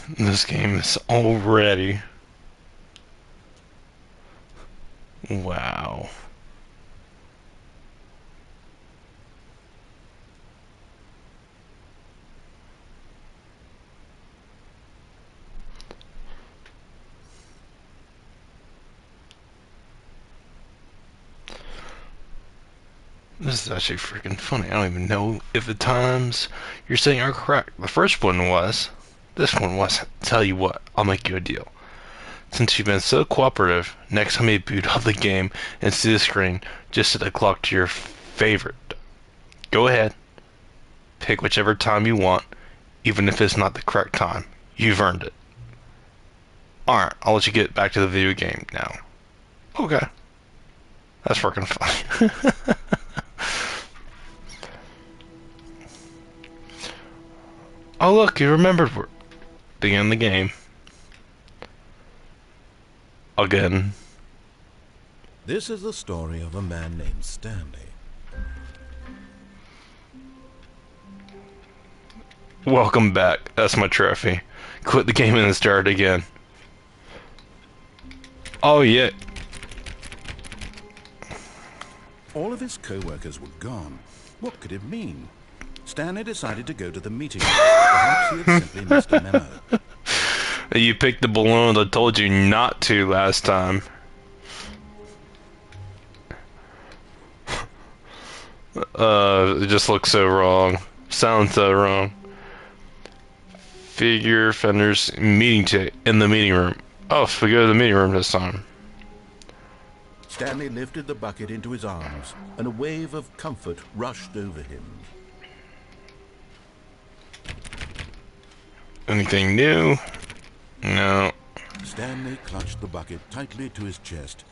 This game is already... Wow. This is actually freaking funny. I don't even know if the times you're saying are correct. The first one was. This one wasn't. Tell you what, I'll make you a deal. Since you've been so cooperative, next time you boot up the game and see the screen, just set the clock to your favorite. Go ahead, pick whichever time you want, even if it's not the correct time. You've earned it. Alright, I'll let you get back to the video game now. Okay. That's freaking funny. Oh look, you remembered the end of the game. Again. This is the story of a man named Stanley. Welcome back. That's my trophy. Quit the game and start again. Oh yeah. All of his co-workers were gone. What could it mean? Stanley decided to go to the meeting room. Perhaps he had simply missed a memo. You picked the balloon I told you not to last time. It just looks so wrong. Sounds so wrong. Figure offenders meeting in the meeting room. Oh, we go to the meeting room this time. Stanley lifted the bucket into his arms, and a wave of comfort rushed over him. Anything new? No. Stanley clutched the bucket tightly to his chest.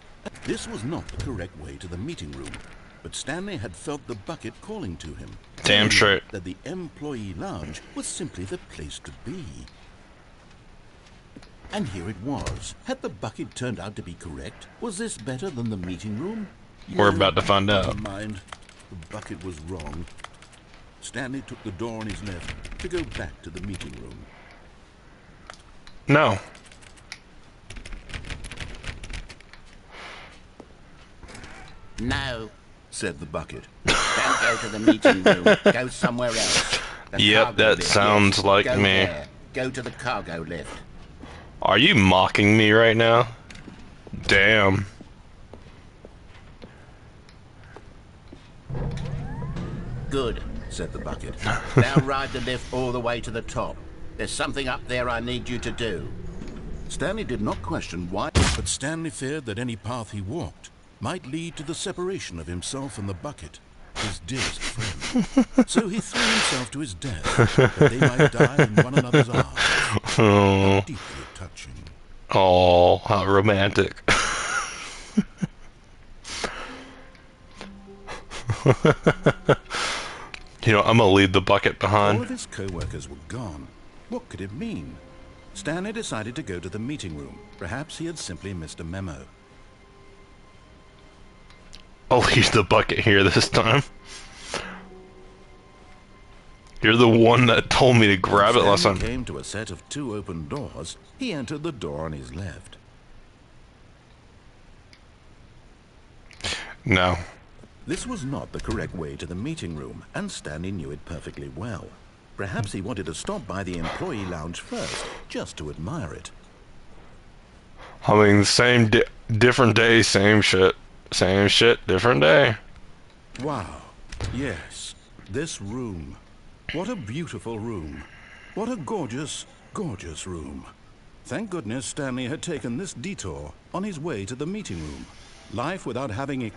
This was not the correct way to the meeting room, but Stanley had felt the bucket calling to him. Damn straight. That the employee lounge was simply the place to be. And here it was. Had the bucket turned out to be correct? Was this better than the meeting room? We're about to find out. Never mind. The bucket was wrong. Stanley took the door on his left to go back to the meeting room. No. No, said the bucket. don't go to the meeting room. Go somewhere else. The Yep, cargo that lift, sounds yes. like Go me. there. Go to the cargo lift. Are you mocking me right now? Damn. Good, said the bucket. now ride the lift all the way to the top. There's something up there I need you to do. Stanley did not question why, but Stanley feared that any path he walked might lead to the separation of himself and the bucket, his dearest friend. So he threw himself to his death, that they might die in one another's arms. Oh. How deeply touching. Oh, how romantic. You know, I'm gonna leave the bucket All behind. of his co-workers were gone. What could it mean? Stanley decided to go to the meeting room. Perhaps he had simply missed a memo. I'll leave the bucket here this time. You're the one that told me to grab it last Stanley time. came to a set of 2 open doors. He entered the door on his left. No. This was not the correct way to the meeting room, and Stanley knew it perfectly well. Perhaps he wanted to stop by the employee lounge first, just to admire it. I mean, different day, same shit. Same shit, different day. Wow. Yes, this room. What a beautiful room. What a gorgeous, gorgeous room. Thank goodness Stanley had taken this detour on his way to the meeting room. Life without having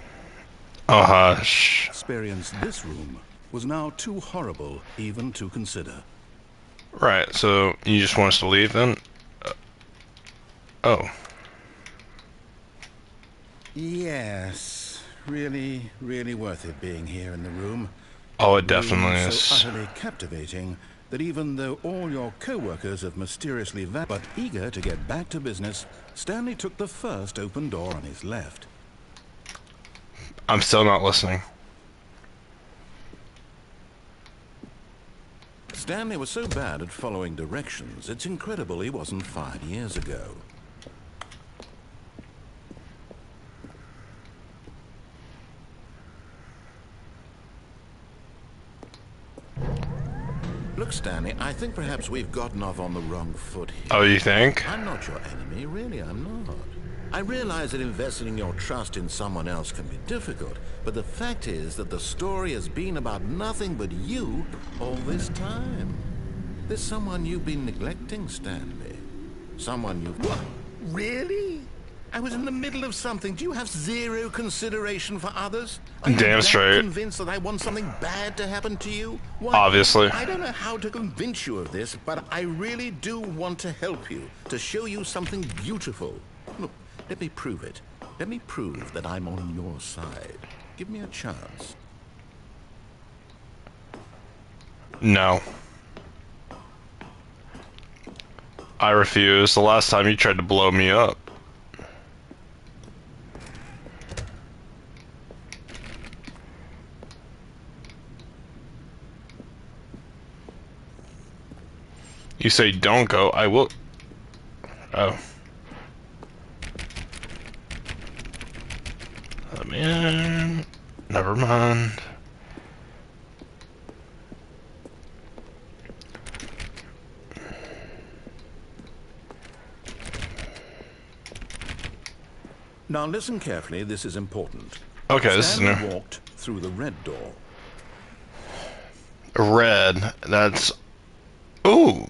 Oh, hush. experienced this room was now too horrible even to consider. Right, so you just want us to leave then? Oh. Yes, really, really worth it being here in the room. Oh, it definitely Room is. so utterly captivating that even though all your co-workers have mysteriously vanished, but eager to get back to business, Stanley took the first open door on his left. I'm still not listening. Stanley was so bad at following directions, it's incredible he wasn't 5 years ago. Look, Stanley, I think perhaps we've gotten off on the wrong foot here. Oh, you think? I'm not your enemy, really, I'm not. I realize that investing your trust in someone else can be difficult, but the fact is that the story has been about nothing but you all this time. There's someone you've been neglecting, Stanley. Someone you've... What? Really? I was in the middle of something. Do you have zero consideration for others? Are you Damn that straight. convinced that I want something bad to happen to you? Why, Obviously. I don't know how to convince you of this, but I really do want to help you, to show you something beautiful. Look, let me prove it. Let me prove that I'm on your side. Give me a chance. No. I refuse. The last time you tried to blow me up. You say don't go, I will. Oh. Let me in. Never mind. Now listen carefully, this is important. Okay, this is new. Stanley walked through the red door. Red. That's. Ooh.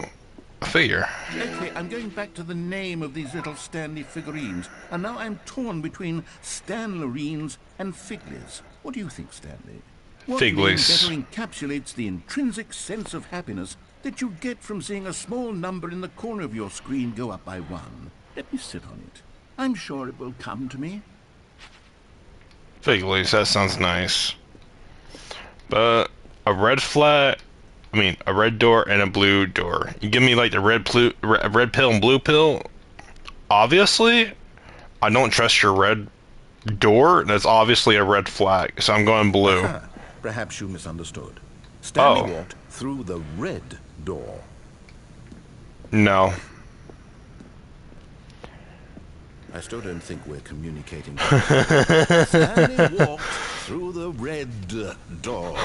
A figure. Okay, I'm going back to the name of these little Stanley figurines, and now I'm torn between Stanlerines and Figlies. What do you think, Stanley? What name Figlies. better encapsulates the intrinsic sense of happiness that you get from seeing a small number in the corner of your screen go up by 1? Let me sit on it. I'm sure it will come to me. Figlies, that sounds nice. But a red flag, a red door and a blue door. You give me like the red pill and blue pill. Obviously, I don't trust your red door. That's obviously a red flag. So I'm going blue. Perhaps you misunderstood. Stanley Oh. walked through the red door. No. I still don't think we're communicating. Stanley walked through the red door.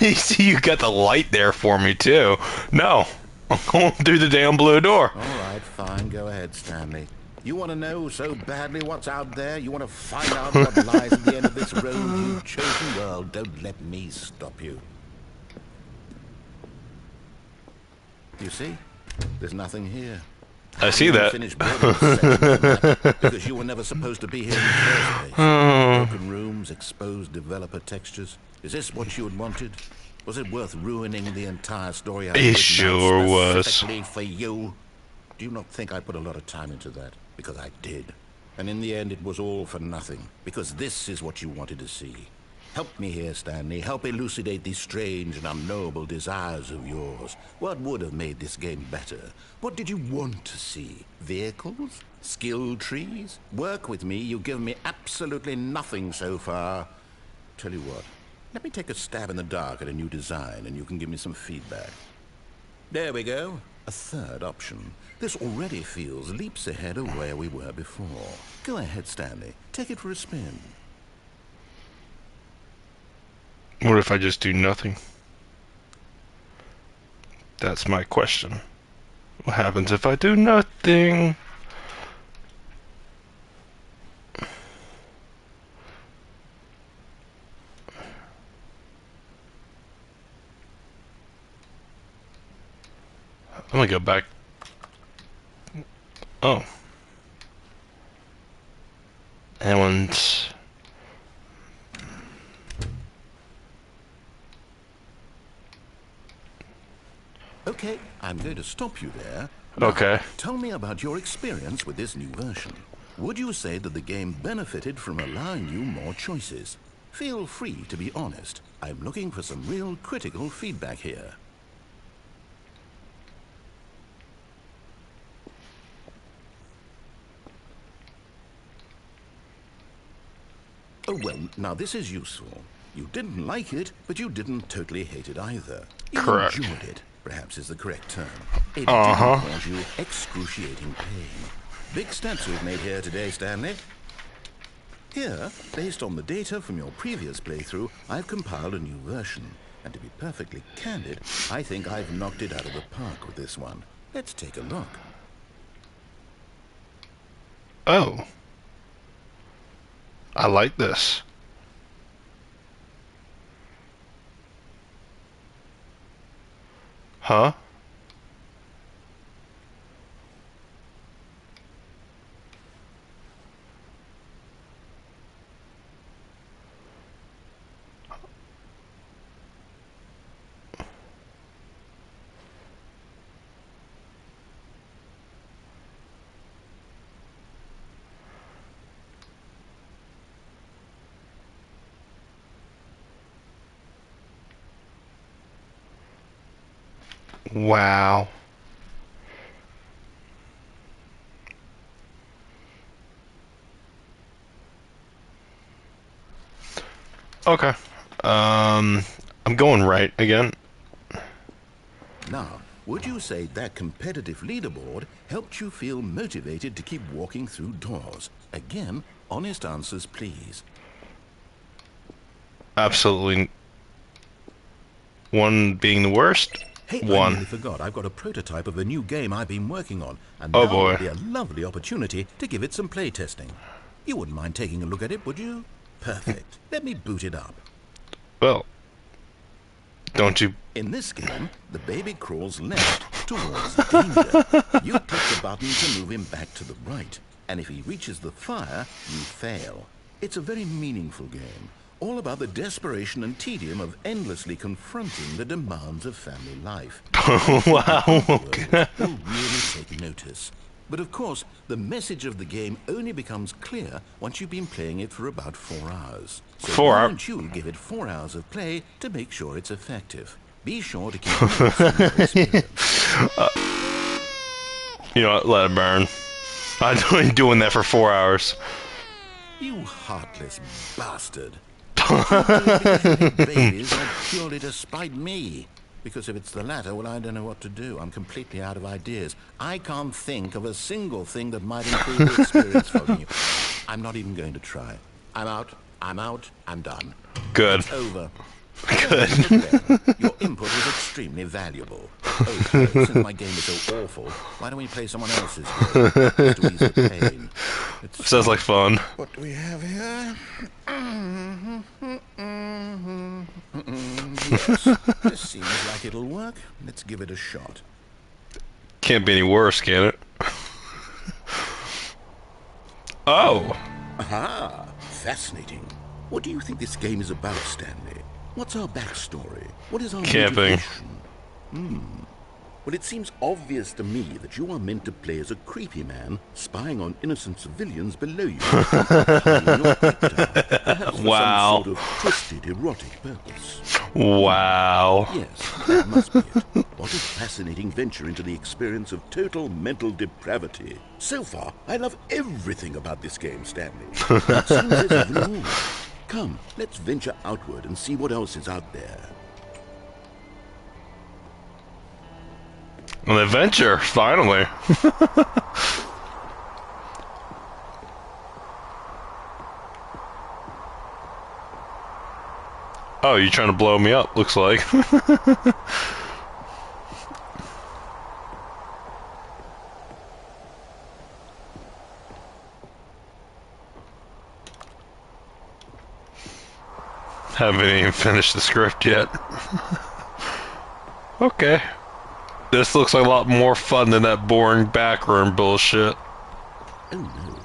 You see, you got the light there for me too. No, I'm going through the damn blue door. All right, fine. Go ahead, Stanley. You want to know so badly what's out there? You want to find out what lies at the end of this road you've chosen? Well, don't let me stop you. You see? There's nothing here. I see that. Finished building the section because you were never supposed to be here in the first place. Broken rooms, exposed developer textures. Is this what you had wanted? Was it worth ruining the entire story? It sure was. Specifically for you? Do you not think I put a lot of time into that? Because I did. And in the end, it was all for nothing. Because this is what you wanted to see. Help me here, Stanley. Help elucidate these strange and unknowable desires of yours. What would have made this game better? What did you want to see? Vehicles? Skill trees? Work with me. You've given me absolutely nothing so far. Tell you what, let me take a stab in the dark at a new design and you can give me some feedback. There we go. A third option. This already feels leaps ahead of where we were before. Go ahead, Stanley. Take it for a spin. What if I just do nothing? That's my question. What happens if I do nothing? I'm gonna go back. Oh. And Okay, I'm going to stop you there. Now, okay. tell me about your experience with this new version. Would you say that the game benefited from allowing you more choices? Feel free to be honest. I'm looking for some real critical feedback here. Oh, well, now this is useful. You didn't like it, but you didn't totally hate it either. You Correct. enjoyed it. perhaps is the correct term. It Uh-huh. didn't cause you excruciating pain. Big steps we've made here today, Stanley. Here, based on the data from your previous playthrough, I've compiled a new version. And to be perfectly candid, I think I've knocked it out of the park with this one. Let's take a look. Oh. I like this. Huh? Wow. Okay. I'm going right again. Now, would you say that competitive leaderboard helped you feel motivated to keep walking through doors? Again, honest answers, please. Absolutely. One being the worst. Hey, I One. nearly forgot. I've got a prototype of a new game I've been working on, and Oh now boy. would be a lovely opportunity to give it some play testing. You wouldn't mind taking a look at it, would you? Perfect. Let me boot it up. Well, don't you? In this game, the baby crawls left towards danger. You click the button to move him back to the right, and if he reaches the fire, you fail. It's a very meaningful game, all about the desperation and tedium of endlessly confronting the demands of family life. Wow. Will really take notice. But of course, the message of the game only becomes clear once you've been playing it for about 4 hours. So 4 why hours. don't you give it 4 hours of play to make sure it's effective? Be sure to keep notes on your experience. You know what? Let it burn. I've been doing that for 4 hours. You heartless bastard. Babies are purely to spite me. Because if it's the latter, well, I don't know what to do. I'm completely out of ideas. I can't think of a single thing that might improve the experience for you. I'm not even going to try. I'm out. I'm done. Good. It's over. Good. Your input was extremely valuable. Oh, since my game is so awful, why don't we play someone else's game? Just to ease the pain. Sounds like fun. What do we have here? Yes, this seems like it'll work. Let's give it a shot. Can't be any worse, can it? Oh. Aha! Fascinating. What do you think this game is about, Stanley? What's our backstory? What is our Camping. motivation? Well, it seems obvious to me that you are meant to play as a creepy man spying on innocent civilians below you. Hiding your actor, perhaps for Wow. some sort of twisted, erotic purpose. Wow. Yes, that must be it. What a fascinating venture into the experience of total mental depravity. So far, I love everything about this game, Stanley. It seems there's even more. Come, let's venture outward and see what else is out there. An adventure, finally. Oh, you're trying to blow me up, looks like. Haven't even finished the script yet. Okay. This looks like a lot more fun than that boring backroom bullshit. Oh,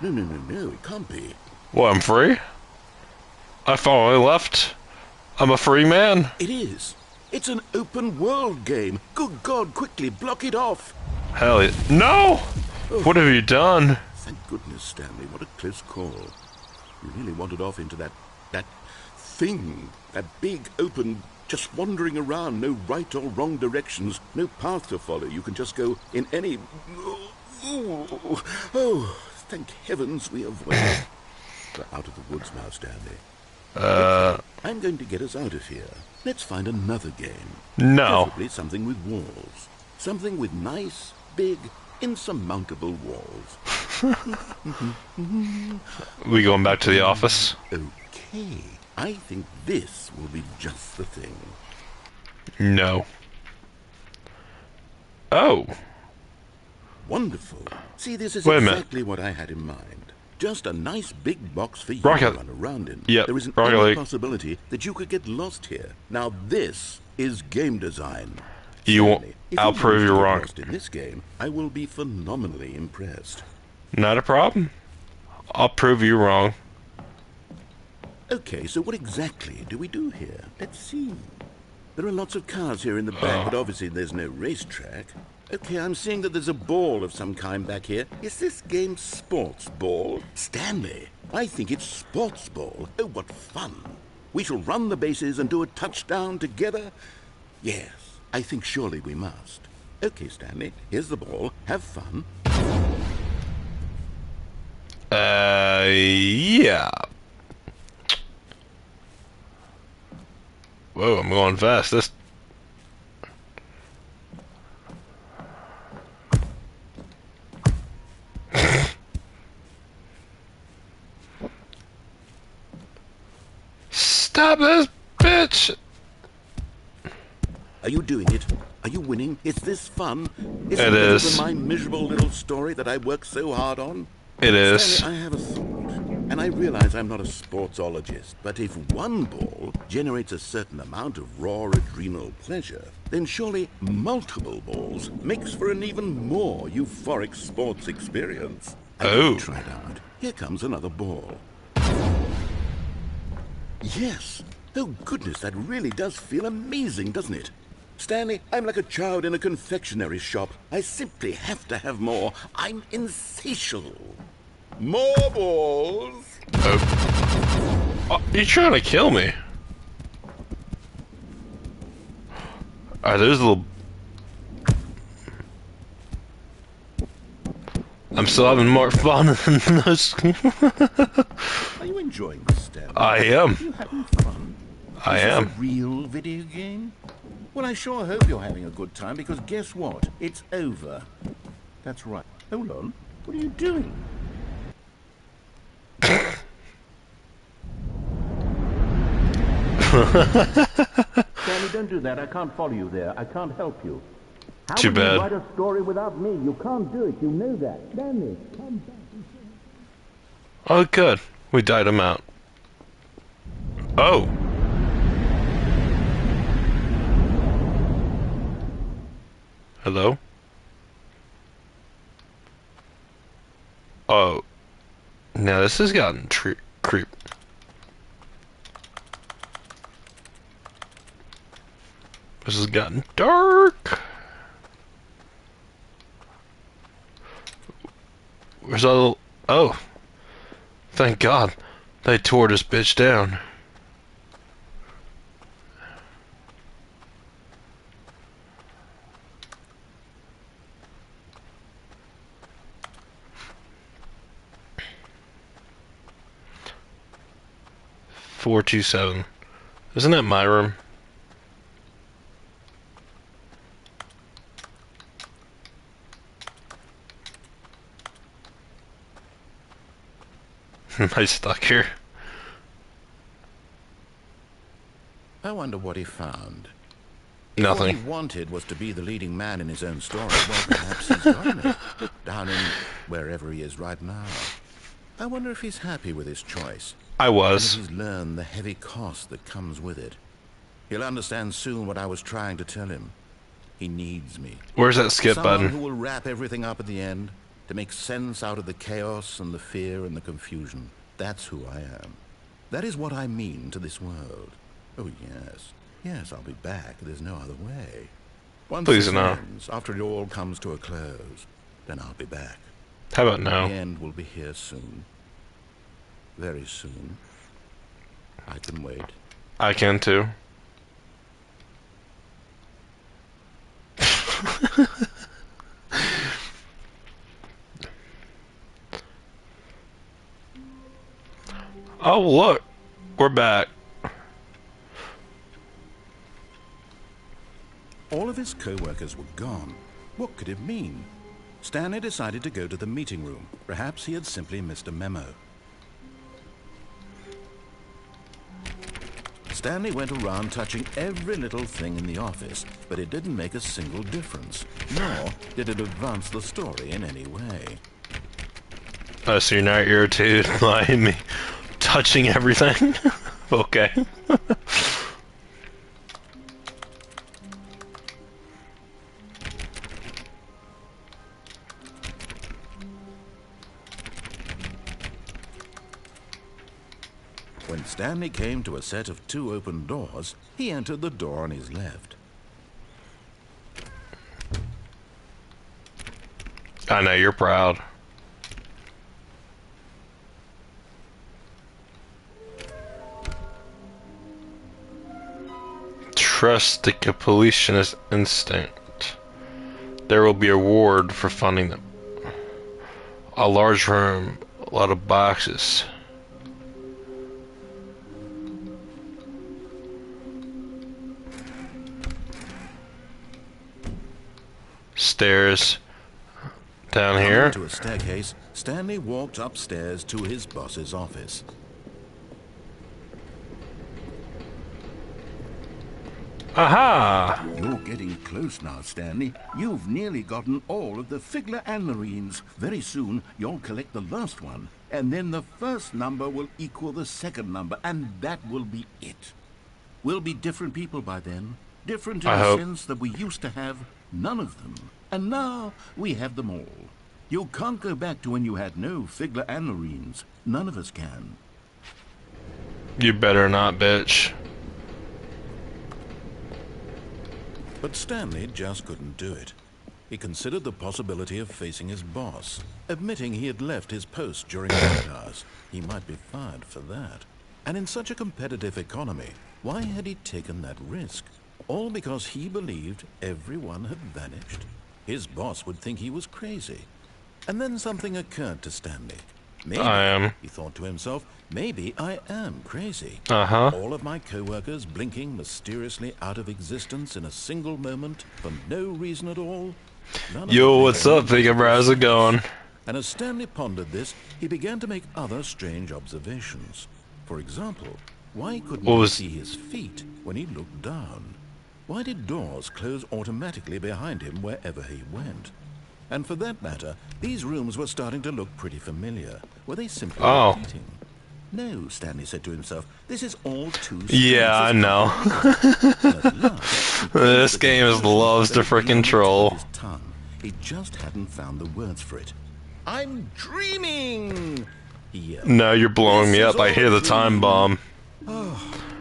no. No, it can't be. What, I'm free? I finally left. I'm a free man. It is. It's an open world game. Good God, quickly block it off. Hell yeah. No! What have you done? Thank goodness, Stanley. What a close call. You really wandered off into that thing. That big, open, just wandering around. No right or wrong directions. No path to follow. You can just go in any... Oh, thank heavens we avoided it. We're out of the woods now, Stanley. I'm going to get us out of here. Let's find another game. No. Preferably something with walls. Something with nice, big, insurmountable walls. We going back to the office? Okay. I think this will be just the thing. No. Oh. Wonderful. See, this is Wait a minute. exactly what I had in mind. Just a nice big box for you Rocket. to run around in. Yep, There isn't Rocket any League. possibility that you could get lost here. Now this is game design. You won't. Stanley, if I'll you prove manage you to get wrong. lost in this game, I will be phenomenally impressed. Not a problem. I'll prove you wrong. Okay, so what exactly do we do here? Let's see. There are lots of cars here in the back, but obviously there's no racetrack. Okay, I'm seeing that there's a ball of some kind back here. Is this game sports ball? Stanley, I think it's sports ball. Oh, what fun. We shall run the bases and do a touchdown together. Yes, I think surely we must. Okay, Stanley, here's the ball. Have fun. Yeah. Whoa, I'm going fast. This. Stop this, bitch! Are you doing it? Are you winning? Is this fun? Is It it better is. than my miserable little story that I worked so hard on? It is. Stanley, I have a thought, and I realize I'm not a sportsologist, but if one ball generates a certain amount of raw adrenal pleasure, then surely multiple balls makes for an even more euphoric sports experience. Oh. Try it out. Here comes another ball. Yes. Oh, goodness, that really does feel amazing, doesn't it? Stanley, I'm like a child in a confectionery shop. I simply have to have more. I'm insatiable. More balls. Oh, you're trying to kill me. Are those little... I'm still having more fun than those. Are you enjoying this, Stanley? I am. Are you having fun? I Is this am. a real video game? Well, I sure hope you're having a good time, because guess what? It's over. That's right. Hold on. What are you doing? Stanley, don't do that. I can't follow you there. I can't help you. How Too will you bad. write a story without me? You can't do it. You know that. Stanley, come back. Oh, good. We died him out. Oh. Hello? Oh. Now this has gotten creep. This has gotten dark. Where's all... Oh. Thank God. They tore this bitch down. .427. Isn't that my room? Am I stuck here? I wonder what he found. Nothing. What he wanted was to be the leading man in his own story. Well, perhaps he's gotten it. Down in wherever he is right now. I wonder if he's happy with his choice. I And if was. he's learned the heavy cost that comes with it. He'll understand soon what I was trying to tell him. He needs me. Where's that skip Someone button? who will wrap everything up at the end to make sense out of the chaos and the fear and the confusion. That's who I am. That is what I mean to this world. Oh, yes. Yes, I'll be back. There's no other way. Once Please this no. ends, after it all comes to a close, then I'll be back. How about The now? end will be here soon. Very soon. I can wait. I can too. Oh look, we're back. All of his co-workers were gone. What could it mean? Stanley decided to go to the meeting room. Perhaps he had simply missed a memo. Stanley went around touching every little thing in the office, but it didn't make a single difference, nor did it advance the story in any way. Oh, so you're not irritated by me touching everything? Okay. When Stanley came to a set of 2 open doors, he entered the door on his left. I know you're proud. Trust the completionist instinct. There will be a reward for finding them. A large room, a lot of boxes. Stairs down here. To a staircase, Stanley walked upstairs to his boss's office. Aha! You're getting close now, Stanley. You've nearly gotten all of the Figler and Marines. Very soon, you'll collect the last one. And then the first number will equal the second number, and that will be it. We'll be different people by then. Different in the sense that we used to have none of them. And now we have them all. You can't go back to when you had no Figler and Marines. None of us can. You better not, bitch. But Stanley just couldn't do it. He considered the possibility of facing his boss, admitting he had left his post during work hours. He might be fired for that. And in such a competitive economy, why had he taken that risk? All because he believed everyone had vanished. His boss would think he was crazy. And then something occurred to Stanley. Maybe, he thought to himself, maybe I am crazy. All of my co-workers blinking mysteriously out of existence in a single moment for no reason at all. Yo, what's up, Figure? How's it going? And as Stanley pondered this, he began to make other strange observations. For example, why couldn't he see his feet when he looked down? Why did doors close automatically behind him wherever he went? And for that matter, these rooms were starting to look pretty familiar. Were they simply repeating? No, Stanley said to himself, this is all too strange. Yeah, I know. This game loves to frickin' troll. He just hadn't found the words for it. I'm dreaming! He yelled. No, you're blowing me up. I hear the time bomb. Oh,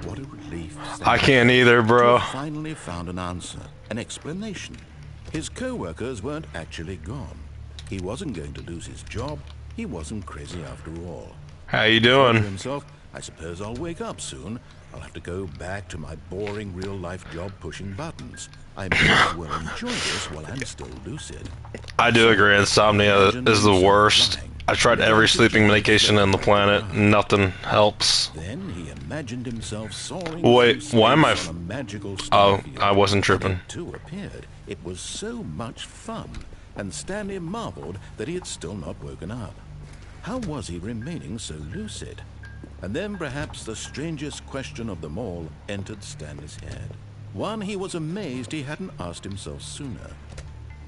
what a relief. I can't either, bro. He finally found an answer, an explanation. His co-workers weren't actually gone. He wasn't going to lose his job. He wasn't crazy after all. How you doing? To himself, I suppose I'll wake up soon. I'll have to go back to my boring real-life job pushing buttons. I may as well enjoy this while I'm still lucid. I do agree. Insomnia is the worst. I tried every sleeping medication on the planet. Nothing helps. Then he imagined himself soaring. Wait, why am I? On a magical Oh, I wasn't tripping. It too appeared. It was so much fun, and Stanley marveled that he had still not woken up. How was he remaining so lucid? And then perhaps the strangest question of them all entered Stanley's head. One he was amazed he hadn't asked himself sooner.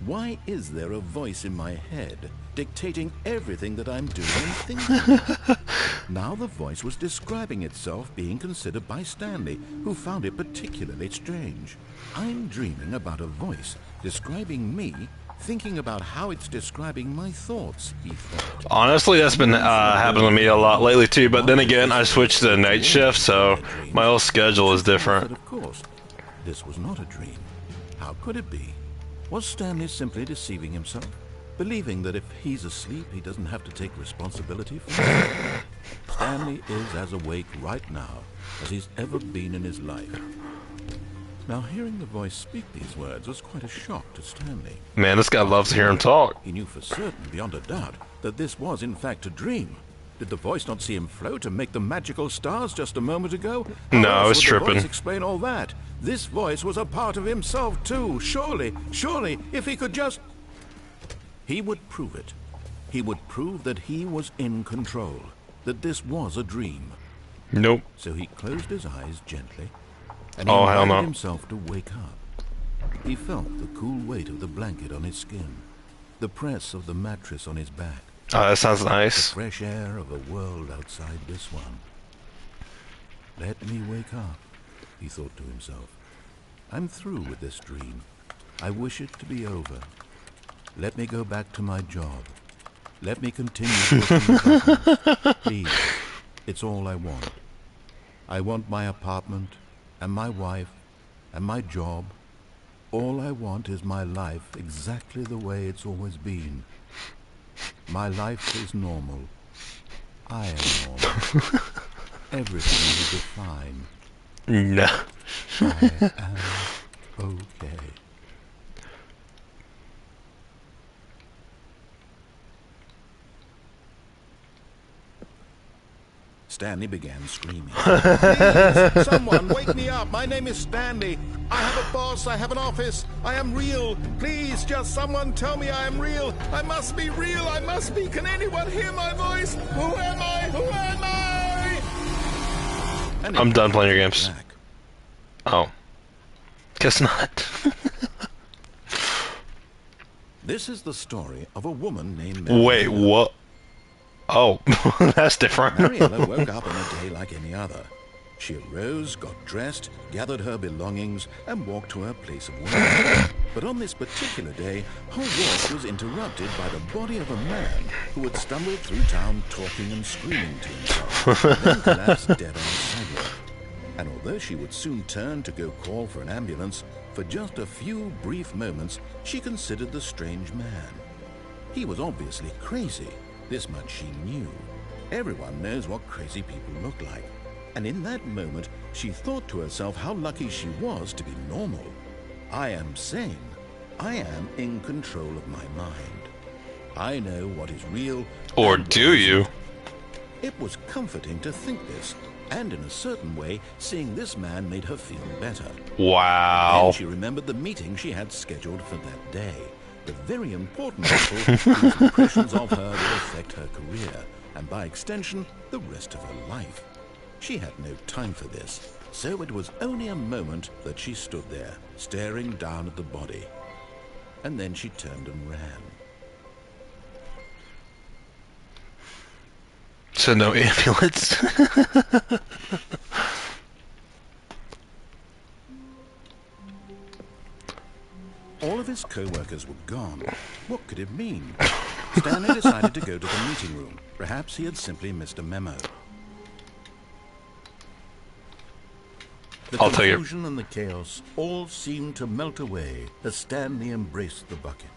Why is there a voice in my head dictating everything that I'm doing and thinking? Now the voice was describing itself being considered by Stanley, who found it particularly strange. I'm dreaming about a voice describing me, thinking about how it's describing my thoughts, he thought. Honestly, that's been happening to me a lot lately too, but then again, I switched to night shift, so my whole schedule is different. But of course, this was not a dream. How could it be? Was Stanley simply deceiving himself? Believing that if he's asleep, he doesn't have to take responsibility for it? Stanley is as awake right now as he's ever been in his life. Now, hearing the voice speak these words was quite a shock to Stanley. Man, this guy loves to hear him talk. He knew for certain, beyond a doubt, that this was in fact a dream. Did the voice not see him float and make the magical stars just a moment ago? No, How I else was would tripping. The voice explain all that? This voice was a part of himself too. Surely, if he could just... He would prove it. He would prove that he was in control, that this was a dream. Nope. So he closed his eyes gently, and Oh, hell no. himself to wake up. He felt the cool weight of the blanket on his skin, the press of the mattress on his back, Oh, that sounds the nice. fresh air of a world outside this one. Let me wake up, he thought to himself. I'm through with this dream. I wish it to be over. Let me go back to my job. Let me continue pushing the buttons. Please, it's all I want. I want my apartment, and my wife, and my job. All I want is my life exactly the way it's always been. My life is normal. I am normal. Everything will be fine. No. I am okay. Stanley began screaming. Please, someone, wake me up. My name is Stanley. I have a boss. I have an office. I am real. Please, just someone tell me I am real. I must be real. I must be. Can anyone hear my voice? Who am I? Who am I? And I'm done playing your games. black. Oh. Guess not. This is the story of a woman named Wait, Mariella. what? Oh, that's different. Mariella woke up on a day like any other. She arose, got dressed, gathered her belongings, and walked to her place of work. But on this particular day, her walk was interrupted by the body of a man who had stumbled through town talking and screaming to himself, and then collapsed dead on the sidewalk. And although she would soon turn to go call for an ambulance, for just a few brief moments, she considered the strange man. He was obviously crazy. This much she knew. Everyone knows what crazy people look like. And in that moment, she thought to herself how lucky she was to be normal. I am sane. I am in control of my mind. I know what is real. Or and what do you? isn't. It was comforting to think this, and in a certain way, seeing this man made her feel better. Wow. Then she remembered the meeting she had scheduled for that day. The very important people whose impressions of her would affect her career, and by extension, the rest of her life. She had no time for this, so it was only a moment that she stood there, staring down at the body. And then she turned and ran. So no ambulance. All of his co-workers were gone. What could it mean? Stanley decided to go to the meeting room. Perhaps he had simply missed a memo. The I'll take it. confusion and the chaos all seemed to melt away as Stanley embraced the bucket.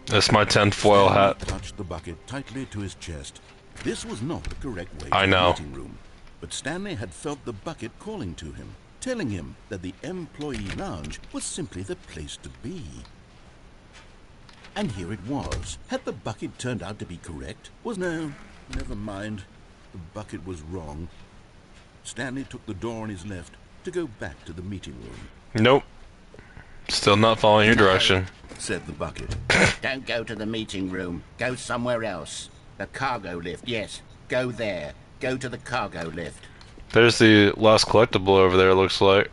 That's my tinfoil Stanley hat. clutched the bucket tightly to his chest. This was not the correct way I to know. the meeting room, but Stanley had felt the bucket calling to him, telling him that the employee lounge was simply the place to be. And here it was. Had the bucket turned out to be correct? No, never mind. The bucket was wrong. Stanley took the door on his left to go back to the meeting room. Nope. Still not following your direction. Said the bucket. Don't go to the meeting room. Go somewhere else. The cargo lift, yes. Go there. Go to the cargo lift. There's the last collectible over there, looks like.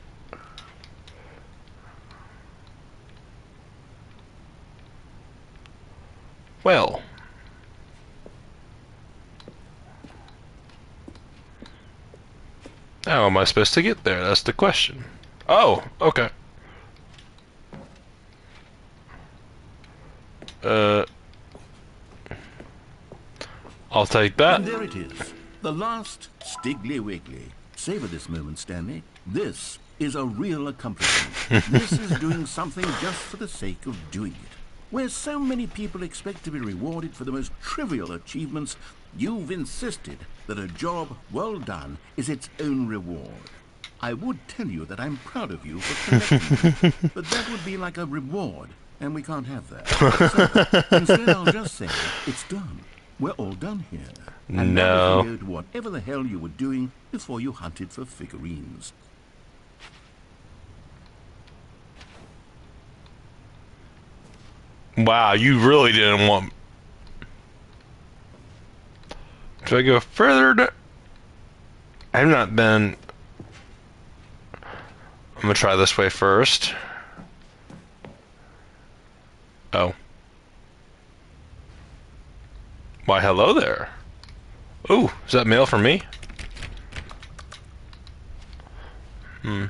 Well. How am I supposed to get there? That's the question. Oh, okay. I'll take that. And there it is. The last Stiggly Wiggly. Savor this moment, Stanley. This is a real accomplishment. This is doing something just for the sake of doing it. Where so many people expect to be rewarded for the most trivial achievements, you've insisted that a job well done is its own reward. I would tell you that I'm proud of you for collecting them, but that would be like a reward, and we can't have that. So, instead, I'll just say it's done. We're all done here. And now we can go to whatever the hell you were doing before you hunted for figurines. Wow, you really didn't want... Should I go further? I've not been... I'm gonna try this way first. Oh. Why, hello there. Ooh, is that mail for me? Hmm.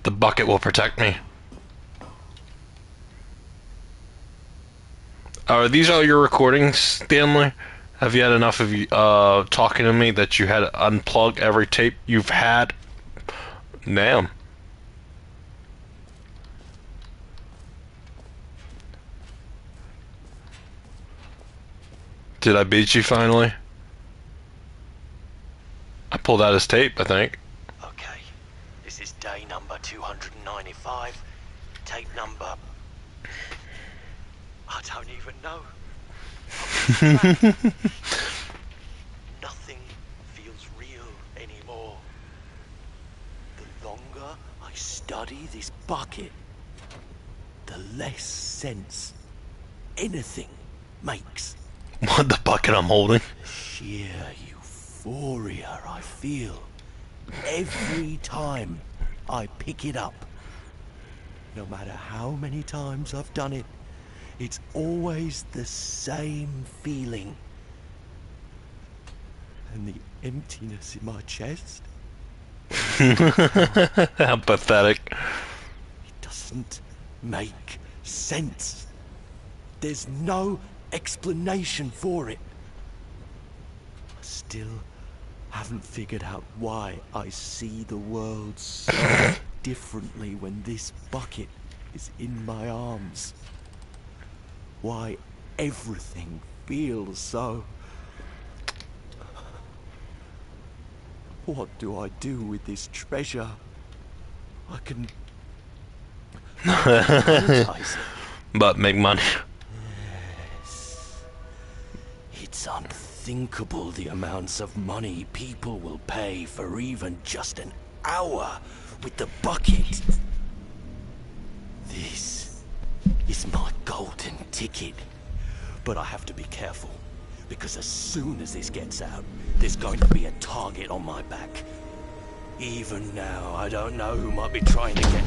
The bucket will protect me. Are these all your recordings, Stanley? Have you had enough of you talking to me that you had to unplug every tape you've had? Damn. Did I beat you finally? I pulled out his tape, I think. Okay, this is day number 295. Tape number... I don't even know. Nothing feels real anymore. The longer I study this bucket, the less sense anything makes. What, the bucket I'm holding? The sheer euphoria I feel every time I pick it up. No matter how many times I've done it, it's always the same feeling. And the emptiness in my chest. How pathetic. It doesn't make sense. There's no explanation for it. I still haven't figured out why I see the world so differently when this bucket is in my arms. Why everything feels so... What do I do with this treasure? I can monetize it. But make money. Yes. It's unthinkable the amounts of money people will pay for even just an hour with the bucket. This is my golden ticket. But I have to be careful, because as soon as this gets out, there's going to be a target on my back. Even now, I don't know who might be trying to get...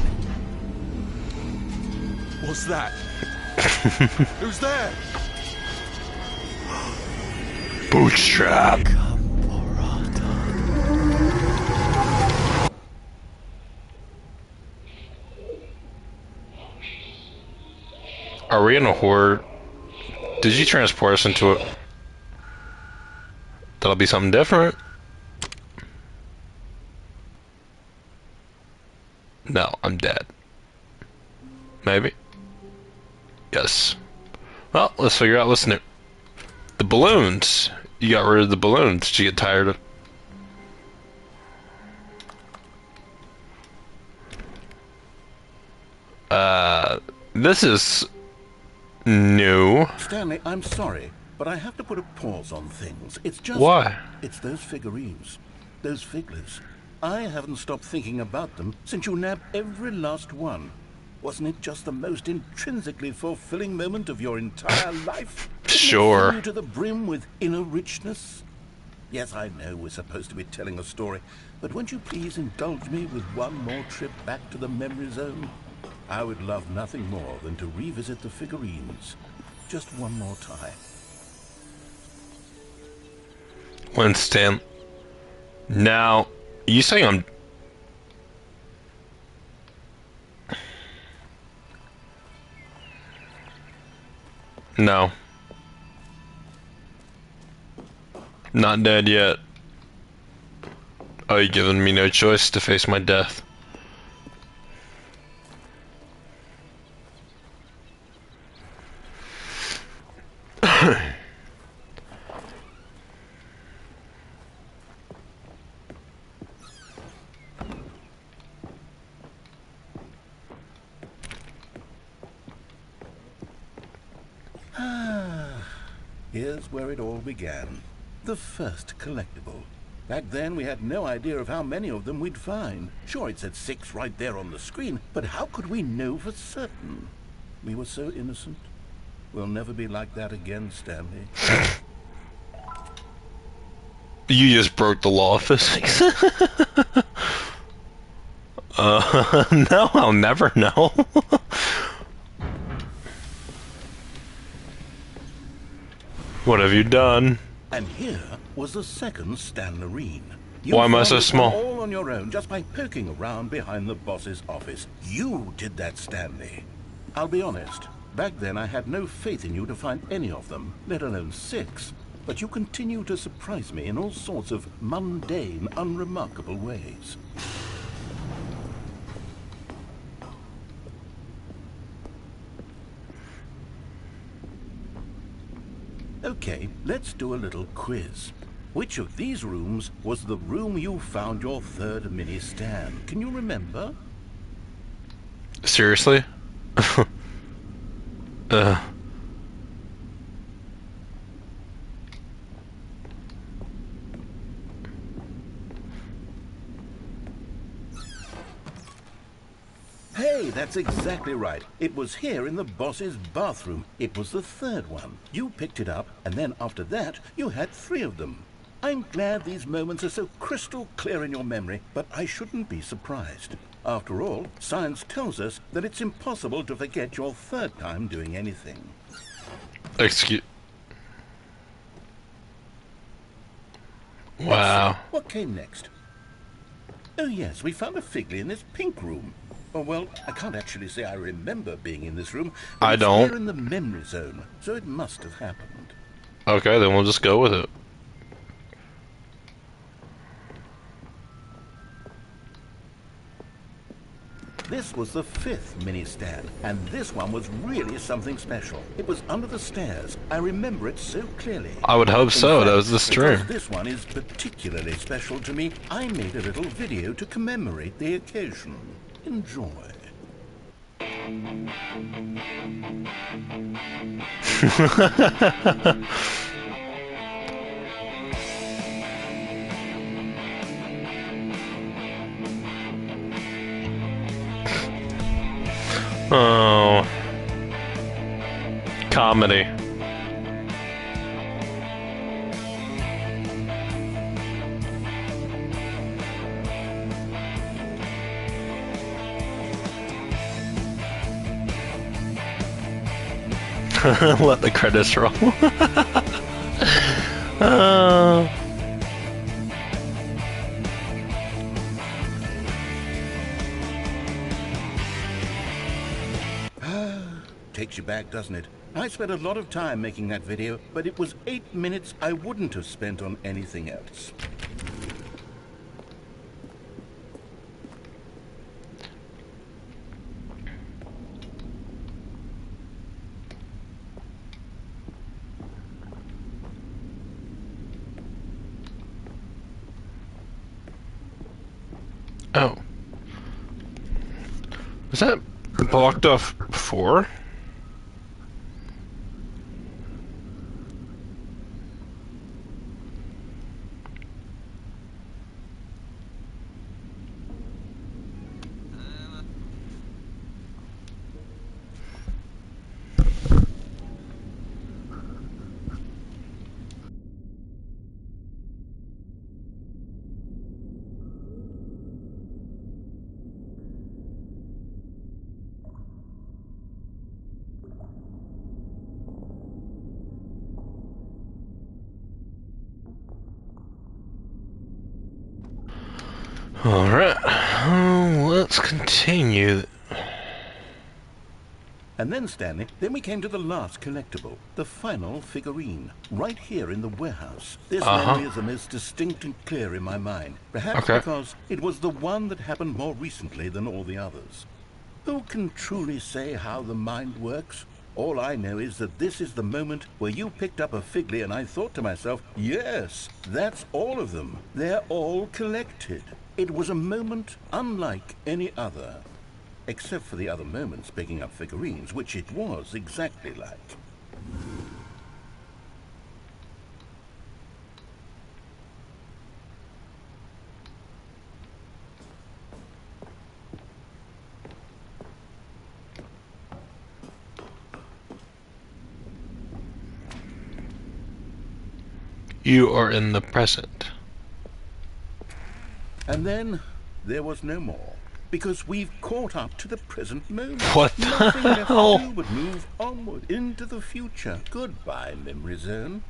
What's that? Who's there? Bootstrap. Are we in a horde? Did you transport us into it? That'll be something different. No, I'm dead. Maybe. Yes. Well, let's figure out what's new. The balloons. You got rid of the balloons. Did you get tired of... This is... new. Stanley, I'm sorry, but I have to put a pause on things. It's just... Why? It's those figurines. Those figlets. I haven't stopped thinking about them since you nabbed every last one. Wasn't it just the most intrinsically fulfilling moment of your entire life? Sure. Didn't it fill you to the brim with inner richness? Yes, I know we're supposed to be telling a story, but won't you please indulge me with one more trip back to the memory zone? I would love nothing more than to revisit the figurines. Just one more time. Winston. Now, you saying I'm... No. Not dead yet. Are you giving me no choice to face my death? Here's where it all began. The first collectible. Back then, we had no idea of how many of them we'd find. Sure, it said 6 right there on the screen, but how could we know for certain? We were so innocent. We'll never be like that again, Stanley. You just broke the law of physics. No, I'll never know. What have you done? And here was the second Stanlerine. Why am I so small? All on your own, just by poking around behind the boss's office. You did that, Stanley. I'll be honest. Back then, I had no faith in you to find any of them, let alone 6. But you continue to surprise me in all sorts of mundane, unremarkable ways. Okay, let's do a little quiz. Which of these rooms was the room you found your third mini stand? Can you remember? Seriously? Hey, that's exactly right. It was here in the boss's bathroom. It was the third one. You picked it up, and then after that, you had 3 of them. I'm glad these moments are so crystal clear in your memory, but I shouldn't be surprised. After all, science tells us that it's impossible to forget your third time doing anything. Excuse. Let's Wow. see, what came next? Oh yes, we found a Figley in this pink room. Oh well, I can't actually say I remember being in this room, but I it's don't. here in the memory zone, so it must have happened. Okay, then we'll just go with it. This was the 5th mini stand, and this one was really something special. It was under the stairs. I remember it so clearly. I would hope In so. fact, That was the stream. because this one is particularly special to me, I made a little video to commemorate the occasion. Enjoy. Oh. Comedy. Let the credits roll. Oh. Takes you back, doesn't it? I spent a lot of time making that video, but it was 8 minutes I wouldn't have spent on anything else. Oh. Was that blocked off before? Alright, let's continue. And then, Stanley, then we came to the last collectible, the final figurine, right here in the warehouse. This memory is the most distinct and clear in my mind, perhaps because it was the one that happened more recently than all the others. Who can truly say how the mind works? All I know is that this is the moment where you picked up a Figley and I thought to myself, yes, that's all of them. They're all collected. It was a moment unlike any other. Except for the other moments picking up figurines, which it was exactly like. You are in the present. And then there was no more. Because we've caught up to the present moment. What the Nothing left to hell? do but move onward into the future. Goodbye, memory zone.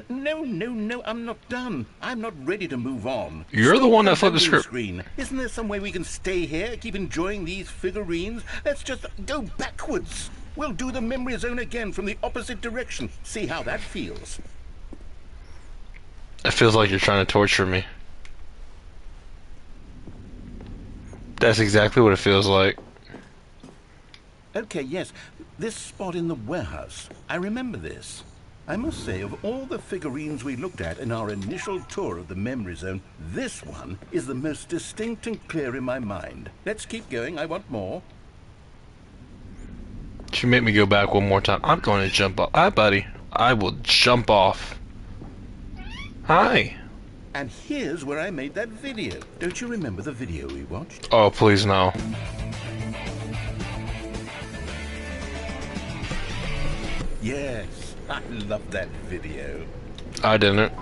No, I'm not done. I'm not ready to move on. You're the Stop one that flipped the loading script. Screen. Isn't there some way we can stay here, keep enjoying these figurines? Let's just go backwards. We'll do the memory zone again from the opposite direction. See how that feels. It feels like you're trying to torture me. That's exactly what it feels like. Okay, yes. This spot in the warehouse. I remember this. I must say, of all the figurines we looked at in our initial tour of the memory zone, this one is the most distinct and clear in my mind. Let's keep going. I want more. She made me go back one more time. I'm going to jump off. Hi, buddy. I will jump off. Hi. And here's where I made that video. Don't you remember the video we watched? Oh, please no. Yes, I love that video. I didn't.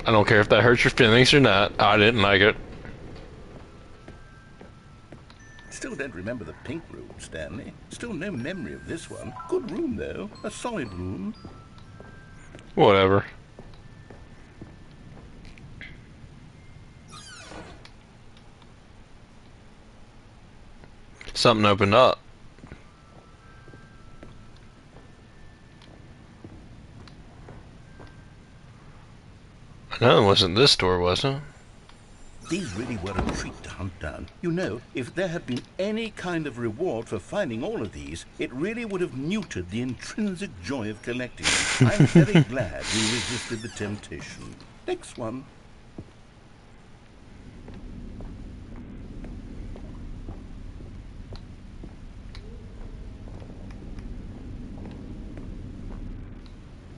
I don't care if that hurts your feelings or not. I didn't like it. Still don't remember the pink room, Stanley. Still no memory of this one. Good room, though. A solid room. Whatever. Something opened up. No, it wasn't this door, was it? These really were a treat to hunt down. You know, if there had been any kind of reward for finding all of these, it really would have neutered the intrinsic joy of collecting them. I'm very glad we resisted the temptation. Next one.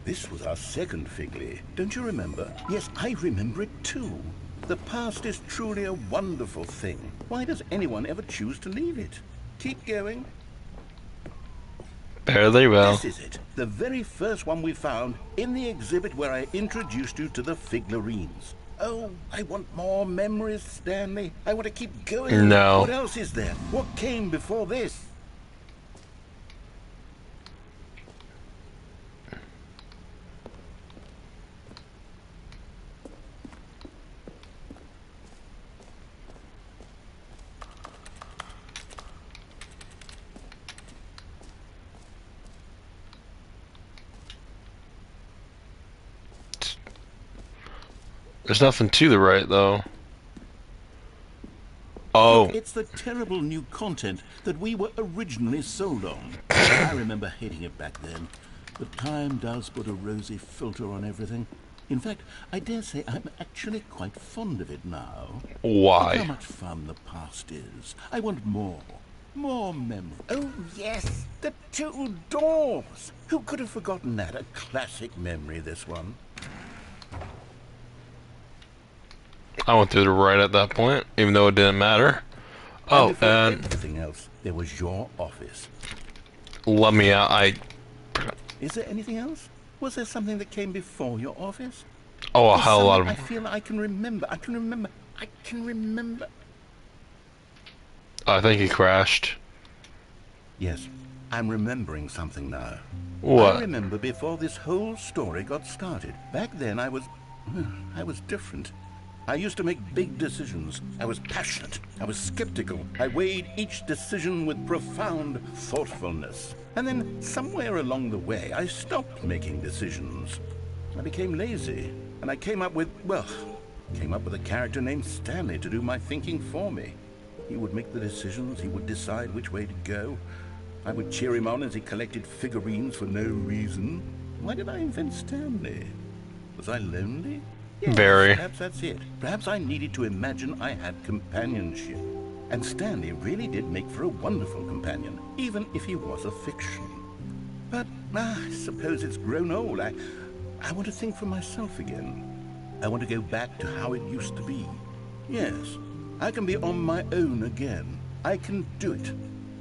This was our second Figley. Don't you remember? Yes, I remember it too. The past is truly a wonderful thing. Why does anyone ever choose to leave it? Keep going. Barely well. This is it. The very first one we found in the exhibit where I introduced you to the figurines. Oh, I want more memories, Stanley. I want to keep going. No. What else is there? What came before this? There's nothing to the right, though. Oh. Look, it's the terrible new content that we were originally sold on. I remember hating it back then. But time does put a rosy filter on everything. In fact, I dare say I'm actually quite fond of it now. Why? Look how much fun the past is. I want more. More memory. Oh, yes. The two doors. Who could have forgotten that? A classic memory, this one. I went through the right at that point, even though it didn't matter. Oh, before and everything else, there was your office. let me out. Is there anything else? Was there something that came before your office? Oh, a There's hell of a lot something of. I feel I can remember. I can remember. I think he crashed. Yes, I'm remembering something now. What? I remember before this whole story got started. Back then I was different. I used to make big decisions. I was passionate. I was skeptical. I weighed each decision with profound thoughtfulness. And then somewhere along the way, I stopped making decisions. I became lazy. And I came up with a character named Stanley to do my thinking for me. He would make the decisions. He would decide which way to go. I would cheer him on as he collected figurines for no reason. Why did I invent Stanley? Was I lonely? Yes, Very. perhaps that's it. Perhaps I needed to imagine I had companionship. And Stanley really did make for a wonderful companion, even if he was a fiction. But I suppose it's grown old. I want to think for myself again. I want to go back to how it used to be. Yes, I can be on my own again. I can do it.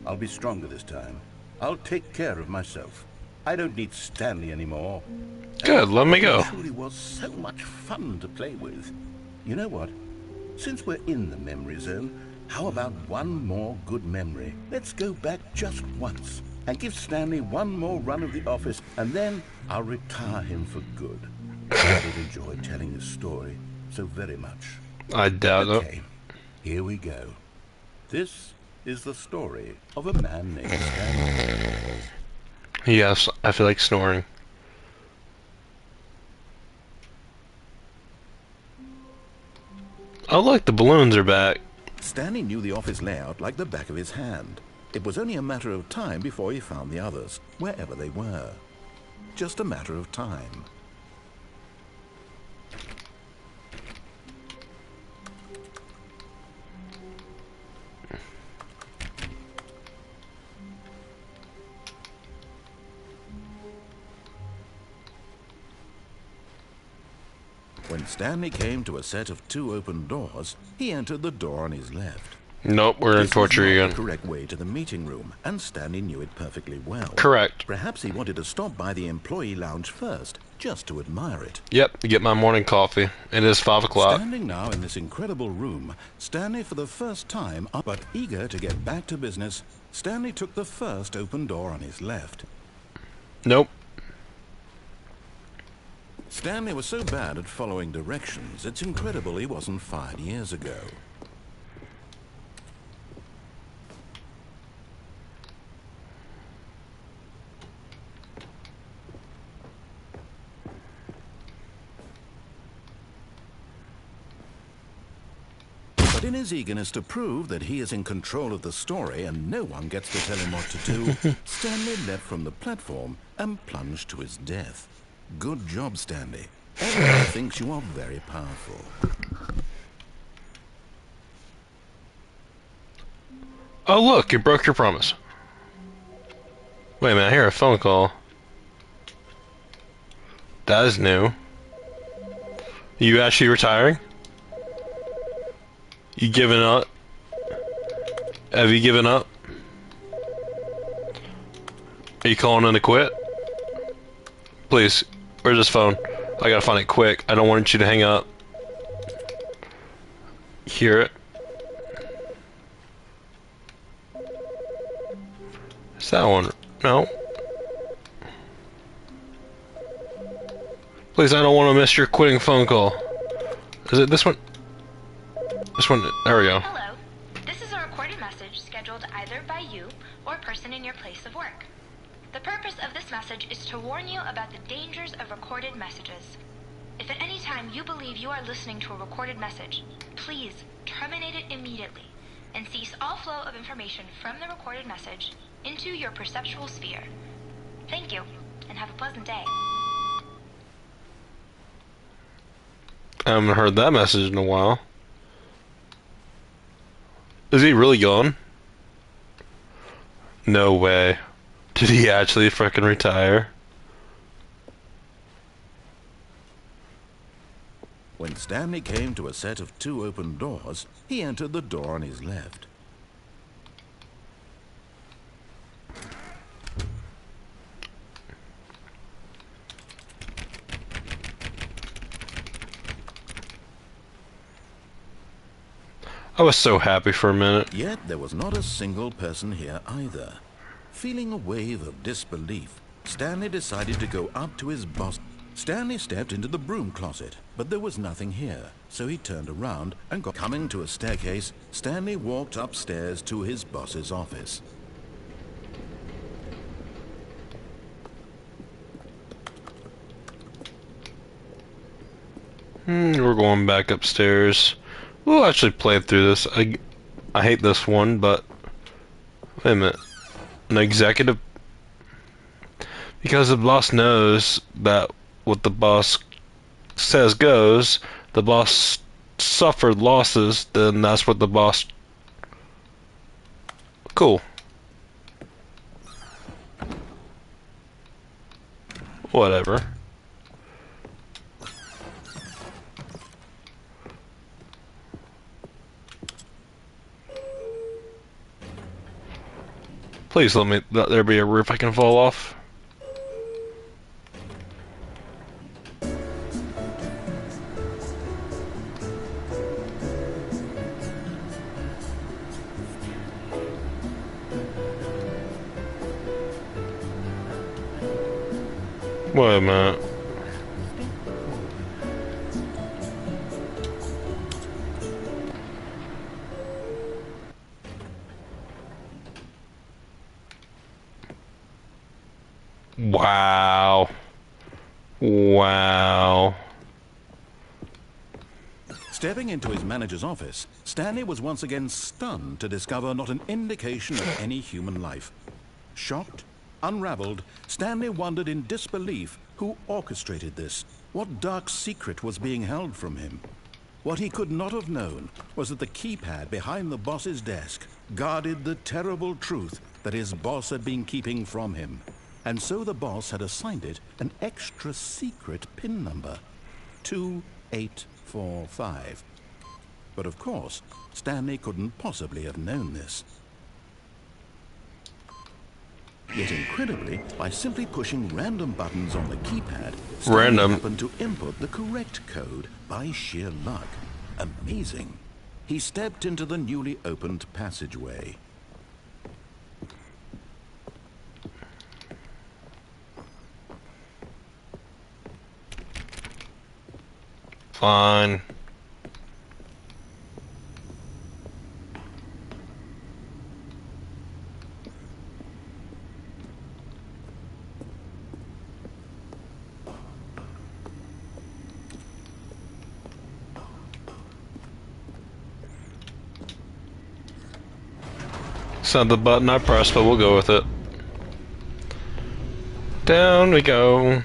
I'll be stronger this time. I'll take care of myself. I don't need Stanley anymore. Good, let me He go. truly was so much fun to play with. You know what? Since we're in the memory zone, how about one more good memory? Let's go back just once and give Stanley one more run of the office, and then I'll retire him for good. I did enjoy telling his story so very much. I doubt it. Okay, here we go. This is the story of a man named Stanley. Yes, I feel like snoring. Oh look, the balloons are back. Stanley knew the office layout like the back of his hand. It was only a matter of time before he found the others, wherever they were. Just a matter of time. When Stanley came to a set of 2 open doors, he entered the door on his left. Nope, we're in This was torture not again. the correct way to the meeting room, and Stanley knew it perfectly well. Correct. Perhaps he wanted to stop by the employee lounge first, just to admire it. Yep, get my morning coffee. It is 5 o'clock. Standing now in this incredible room, Stanley for the first time, but eager to get back to business, Stanley took the first open door on his left. Nope. Stanley was so bad at following directions, it's incredible he wasn't fired years ago. But in his eagerness to prove that he is in control of the story and no one gets to tell him what to do, Stanley leapt from the platform and plunged to his death. Good job, Stanley. Everyone thinks you are very powerful. Oh look, you broke your promise. Wait a minute, I hear a phone call. That is new. You actually retiring? You giving up? Have you given up? Are you calling in to quit? Please, where's this phone? I gotta find it quick. I don't want you to hang up. Hear it? Is that one? No. Please, I don't want to miss your quitting phone call. Is it this one? This one, there we go. Hello. This is a recorded message scheduled either by you or a person in your place of work. The purpose of this message is to warn you about the dangers of recorded messages. If at any time you believe you are listening to a recorded message, please terminate it immediately and cease all flow of information from the recorded message into your perceptual sphere. Thank you, and have a pleasant day. I haven't heard that message in a while. Is he really gone? No way. Did he actually frickin' retire? When Stanley came to a set of 2 open doors, he entered the door on his left. I was so happy for a minute. Yet there was not a single person here either. Feeling a wave of disbelief, Stanley decided to go up to his boss. Stanley stepped into the broom closet, but there was nothing here, so he turned around and coming to a staircase, Stanley walked upstairs to his boss's office. We're going back upstairs. We'll actually play through this. I hate this one, but wait a minute. An executive, because the boss knows that what the boss says goes. The boss suffered losses, then that's what the boss. Cool. Whatever. Please let there be a roof I can fall off. Wait a minute. Wow. Wow. Stepping into his manager's office, Stanley was once again stunned to discover not an indication of any human life. Shocked, unraveled, Stanley wondered in disbelief who orchestrated this. What dark secret was being held from him? What he could not have known was that the keypad behind the boss's desk guarded the terrible truth that his boss had been keeping from him. And so the boss had assigned it an extra secret PIN number, 2845. But of course, Stanley couldn't possibly have known this. Yet incredibly, by simply pushing random buttons on the keypad, Stanley happened to input the correct code by sheer luck. Amazing. He stepped into the newly opened passageway. Fine. It's not the button I pressed, but we'll go with it. Down we go.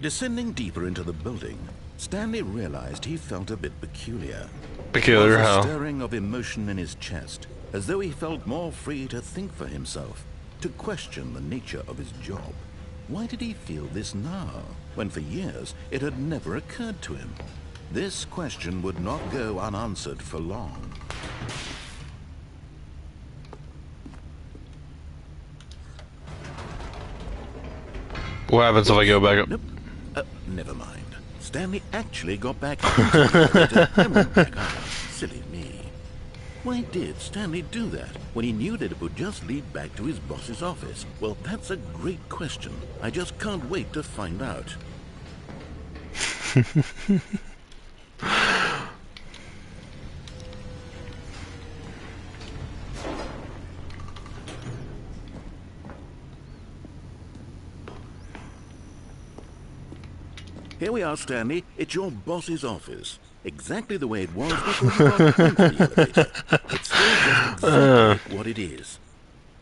Descending deeper into the building, Stanley realized he felt a bit peculiar. Peculiar There was how? a stirring of emotion in his chest, as though he felt more free to think for himself, to question the nature of his job. Why did he feel this now, when for years it had never occurred to him? This question would not go unanswered for long. What happens if I go back up? Nope. Never mind. Stanley actually got back into the elevator and went back up. Silly me. Why did Stanley do that when he knew that it would just lead back to his boss's office? Well, that's a great question. I just can't wait to find out. Here we are, Stanley. It's your boss's office. Exactly the way it was before you got into the elevator. It's still just exactly what it is.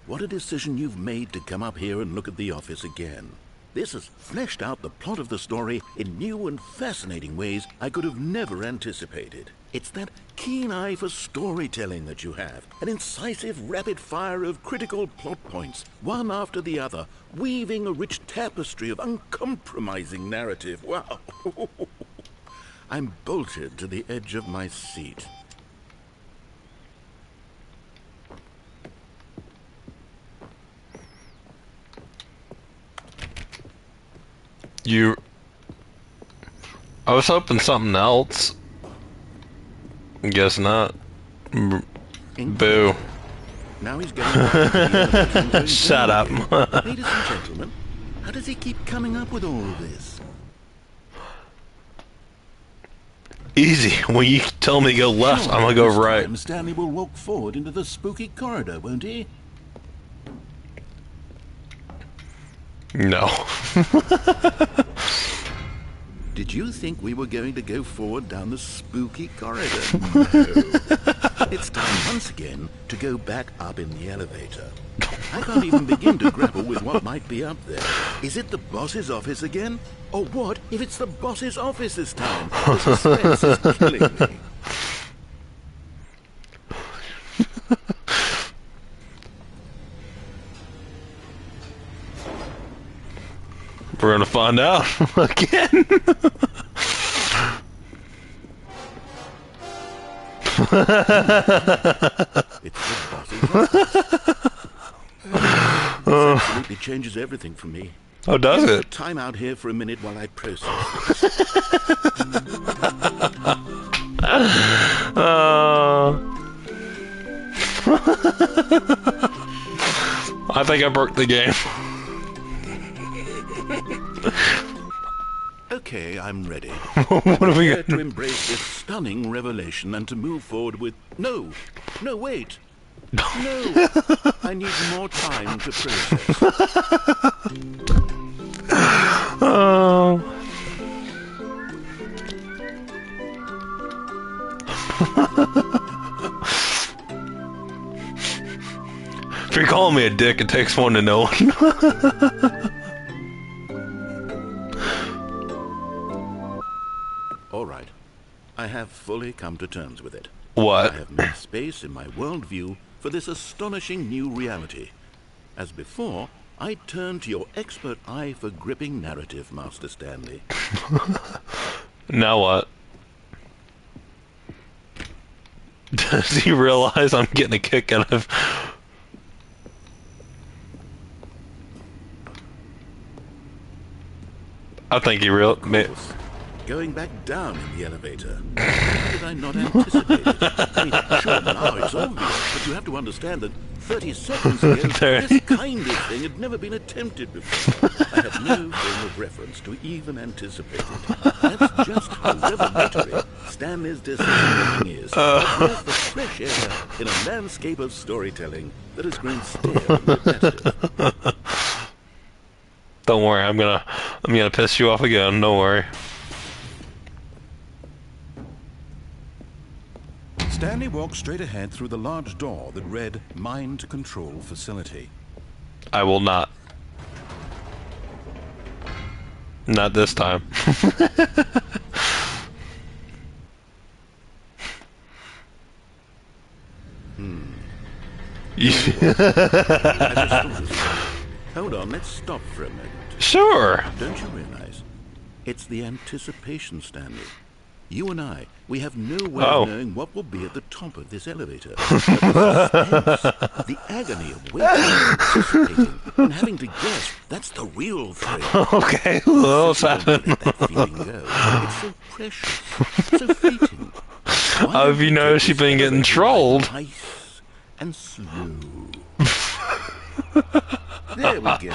What a decision you've made to come up here and look at the office again. This has fleshed out the plot of the story in new and fascinating ways I could have never anticipated. It's that keen eye for storytelling that you have, an incisive rapid fire of critical plot points, one after the other, weaving a rich tapestry of uncompromising narrative. Wow! I'm bolted to the edge of my seat. I was hoping something else. Guess not. Boo. Now he's getting back to the elevator and going Shut down up. again. Ladies and gentlemen, how does he keep coming up with all of this? Easy. When you tell me to go left, Sure, I'm gonna go this right. time Stanley will walk forward into the spooky corridor, won't he? No. Did you think we were going to go forward down the spooky corridor? No. It's time once again to go back up in the elevator. I can't even begin to grapple with what might be up there. Is it the boss's office again? Or what if it's the boss's office this time? The suspense is killing me. We're gonna find out again. It's the boss's office. This absolutely changes everything for me. Oh, does Give me it? time out here for a minute while I process this. I think I broke the game. Okay, I'm ready. What are we Prepare to gonna... embrace this stunning revelation and to move forward with... No, wait. No, I need more time to process. Oh. If you're calling me a dick, it takes one to know one. All right, I have fully come to terms with it. What? I have made space in my worldview for this astonishing new reality. As before, I turn to your expert eye for gripping narrative, Master Stanley. Now what? Does he realize I'm getting a kick out of... I think he real... Of course, going back down in the elevator. How did I not anticipate it? I mean, sure, now it's obvious, but you have to understand that 30 seconds ago, this kind of thing had never been attempted before. I have no frame of reference to even anticipate it. That's just how revelatory Stanley's decision-making is. There's the fresh air in a landscape of storytelling that has grown stale and repetitive. Don't worry, I'm gonna piss you off again, don't worry. Stanley walked straight ahead through the large door that read Mind Control Facility. I will not. Not this time. Hold on, let's stop for a moment. Sure. Don't you realize? It's the anticipation, Stanley. You and I, we have no way of knowing what will be at the top of this elevator. But the suspense, the agony of waiting, anticipating, and having to guess, that's the real thrill. Okay, well, what's Don't happening? let that feeling go. It's so precious, so fleeting. How have you noticed you've been getting trolled? Nice and slow. There we go.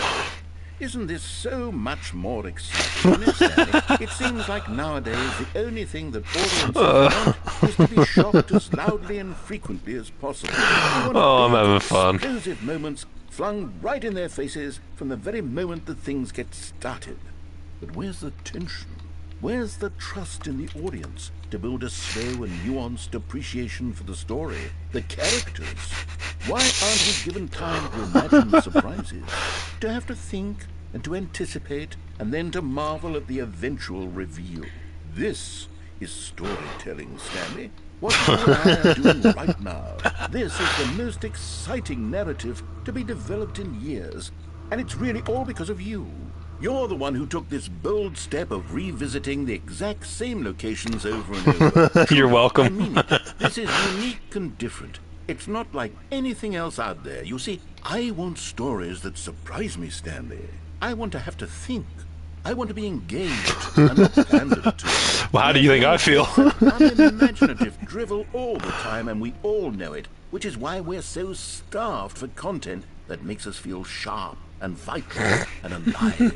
Isn't this so much more exciting, Miss Stanley? It seems like nowadays the only thing that audiences want is to be shocked as loudly and frequently as possible. Oh, I'm having fun. Explosive moments flung right in their faces from the very moment that things get started. But where's the tension? Where's the trust in the audience to build a slow and nuanced appreciation for the story, the characters? Why aren't we given time to imagine the surprises, to have to think and to anticipate and then to marvel at the eventual reveal? This is storytelling, Stanley. What you and I are doing right now. This is the most exciting narrative to be developed in years, and it's really all because of you. You're the one who took this bold step of revisiting the exact same locations over and over. You're welcome. I mean it. This is unique and different. It's not like anything else out there. You see, I want stories that surprise me, Stanley. I want to have to think. I want to be engaged and not pandered to. Well, how do you think I feel? Unimaginative drivel all the time, and we all know it, which is why we're so starved for content that makes us feel sharp and vital and alive.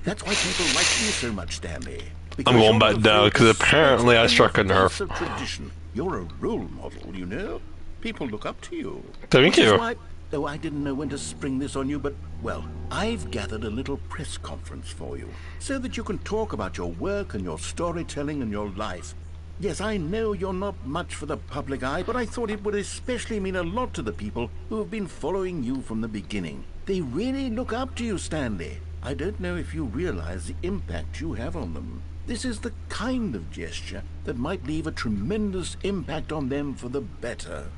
That's why people like you so much, Stanley. Because I'm going you're back the down because focus apparently I and struck a the nerve. face of tradition. You're a role model, you know. People look up to you. Thank Which is you. why, though I didn't know when to spring this on you, but, well, I've gathered a little press conference for you so that you can talk about your work and your storytelling and your life. Yes, I know you're not much for the public eye, but I thought it would especially mean a lot to the people who have been following you from the beginning. They really look up to you, Stanley. I don't know if you realize the impact you have on them. This is the kind of gesture that might leave a tremendous impact on them for the better.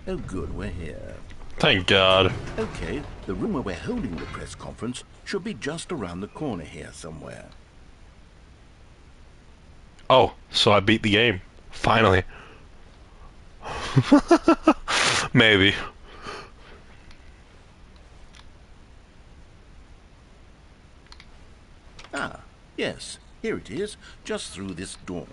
Oh good, we're here. Thank God. Okay, the room where we're holding the press conference should be just around the corner here somewhere. Oh, so I beat the game. Finally. Maybe. Ah, yes, here it is, just through this door.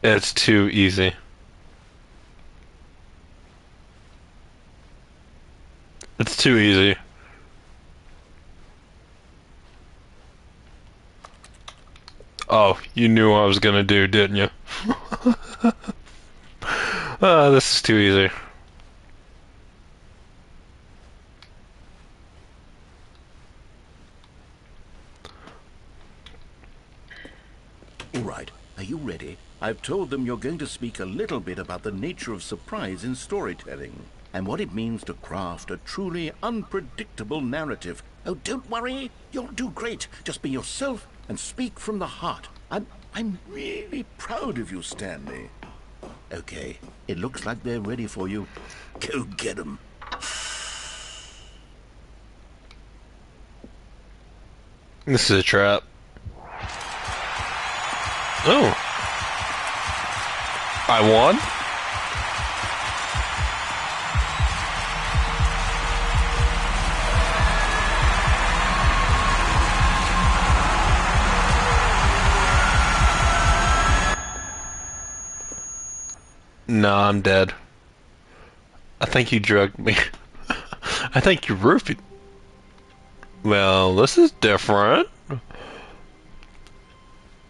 It's too easy. It's too easy. Oh, you knew what I was gonna do, didn't you? This is too easy. All right, are you ready? I've told them you're going to speak a little bit about the nature of surprise in storytelling and what it means to craft a truly unpredictable narrative. Oh, don't worry, you'll do great. Just be yourself and speak from the heart. I'm really proud of you, Stanley. Okay, it looks like they're ready for you. Go get them. This is a trap. Oh. I won? No, I'm dead. I think you drugged me. I think you roofied. Well, this is different.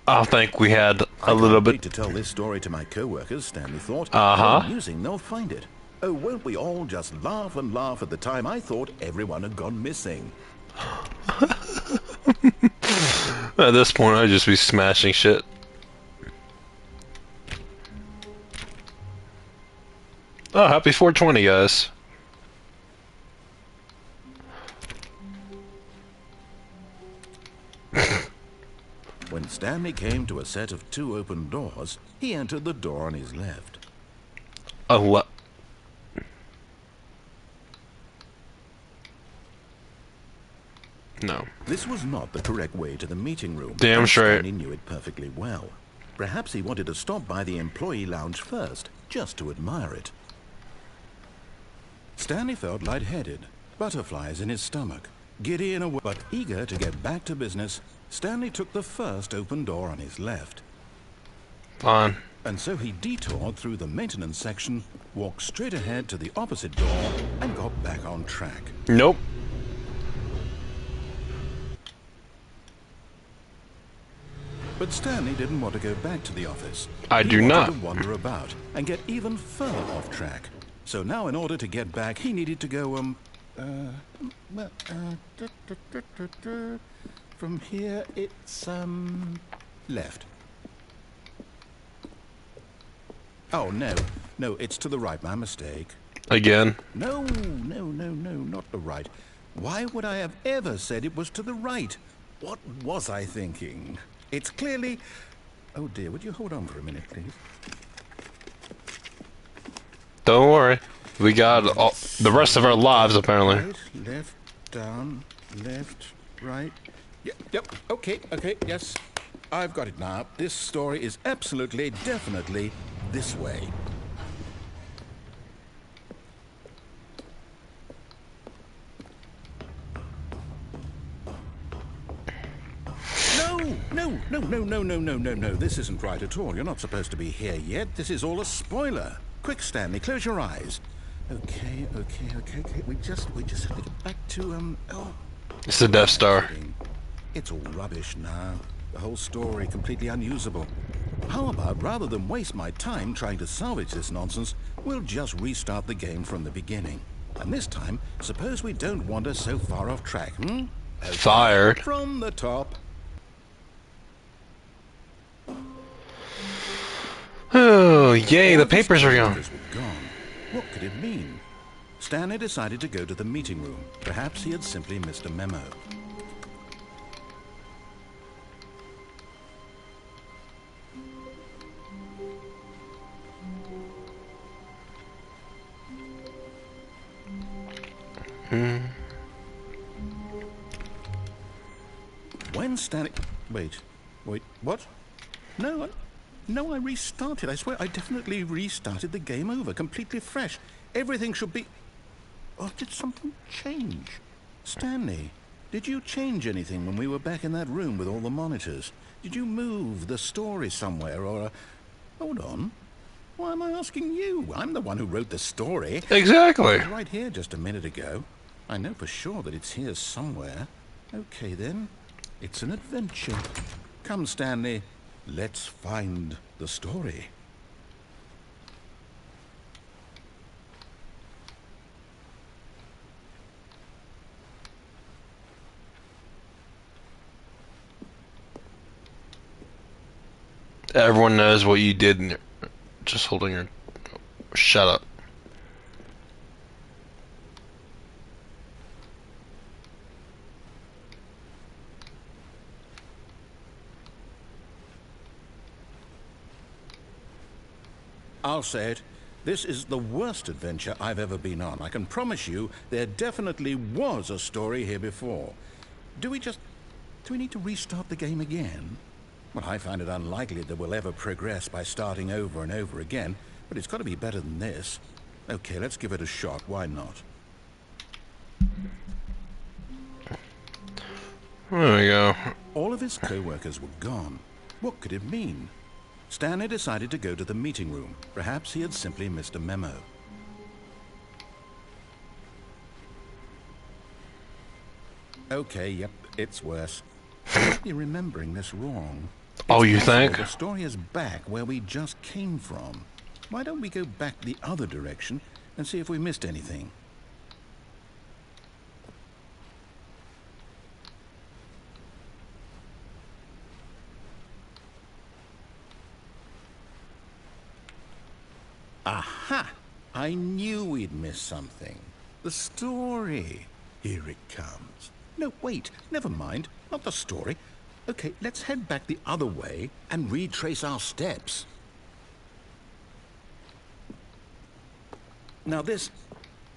I think we had a little bit. To tell this story to my co-workers, Stanley thought. Uh-huh. How amusing they'll find it. Oh, won't we all just laugh and laugh at the time I thought everyone had gone missing? At this point, I'd just be smashing shit. Oh, happy 420, guys. When Stanley came to a set of 2 open doors, he entered the door on his left. Oh, no. This was not the correct way to the meeting room. Damn and straight. Stanley knew it perfectly well. Perhaps he wanted to stop by the employee lounge first, just to admire it. Stanley felt lightheaded, butterflies in his stomach, giddy in a way, but eager to get back to business. Stanley took the first open door on his left. Fine. And so he detoured through the maintenance section, walked straight ahead to the opposite door, and got back on track. Nope. But Stanley didn't want to go back to the office. I do He not. wanted to wander about and get even further off track. So now in order to get back, he needed to go, from here it's, left. Oh, no, it's to the right, my mistake. Again. No, not the right. Why would I have ever said it was to the right? What was I thinking? It's clearly... Oh dear, would you hold on for a minute, please? Don't worry. We got all, the rest of our lives, apparently. Right, left, down, left, right. Yep, okay, yes. I've got it now. This story is absolutely, definitely this way. No. This isn't right at all. You're not supposed to be here yet. This is all a spoiler. Quick, Stanley, close your eyes. Okay. We just have to get back to, It's the Death Star. It's all rubbish now. The whole story completely unusable. How about, rather than waste my time trying to salvage this nonsense, we'll just restart the game from the beginning. And this time, suppose we don't wander so far off track, Okay. Fired. From the top. Oh, yay, the All papers are gone. were gone. What could it mean? Stanley decided to go to the meeting room. Perhaps he had simply missed a memo. When Stanley... Wait, Wait, what? No, no, I restarted. I swear I definitely restarted the game over, completely fresh. Everything should be... Oh, did something change? Stanley, did you change anything when we were back in that room with all the monitors? Did you move the story somewhere, or... Hold on. Why am I asking you? I'm the one who wrote the story. Exactly. It was right here just a minute ago. I know for sure that it's here somewhere. Okay, then. It's an adventure. Come, Stanley. Let's find the story. Everyone knows what you did, and you're just holding your... Shut up. I'll say it. This is the worst adventure I've ever been on. I can promise you there definitely was a story here before. Do we need to restart the game again? Well, I find it unlikely that we'll ever progress by starting over and over again, but it's got to be better than this. Okay, let's give it a shot. Why not? There we go. All of his co-workers were gone. What could it mean? Stanley decided to go to the meeting room. Perhaps he had simply missed a memo. Okay, yep, it's worse. I might be remembering this wrong. Oh, It's you possible think? the story is back where we just came from. Why don't we go back the other direction and see if we missed anything? Aha! I knew we'd missed something. The story. Here it comes. No, wait, never mind. Not the story. Okay, let's head back the other way and retrace our steps. Now this...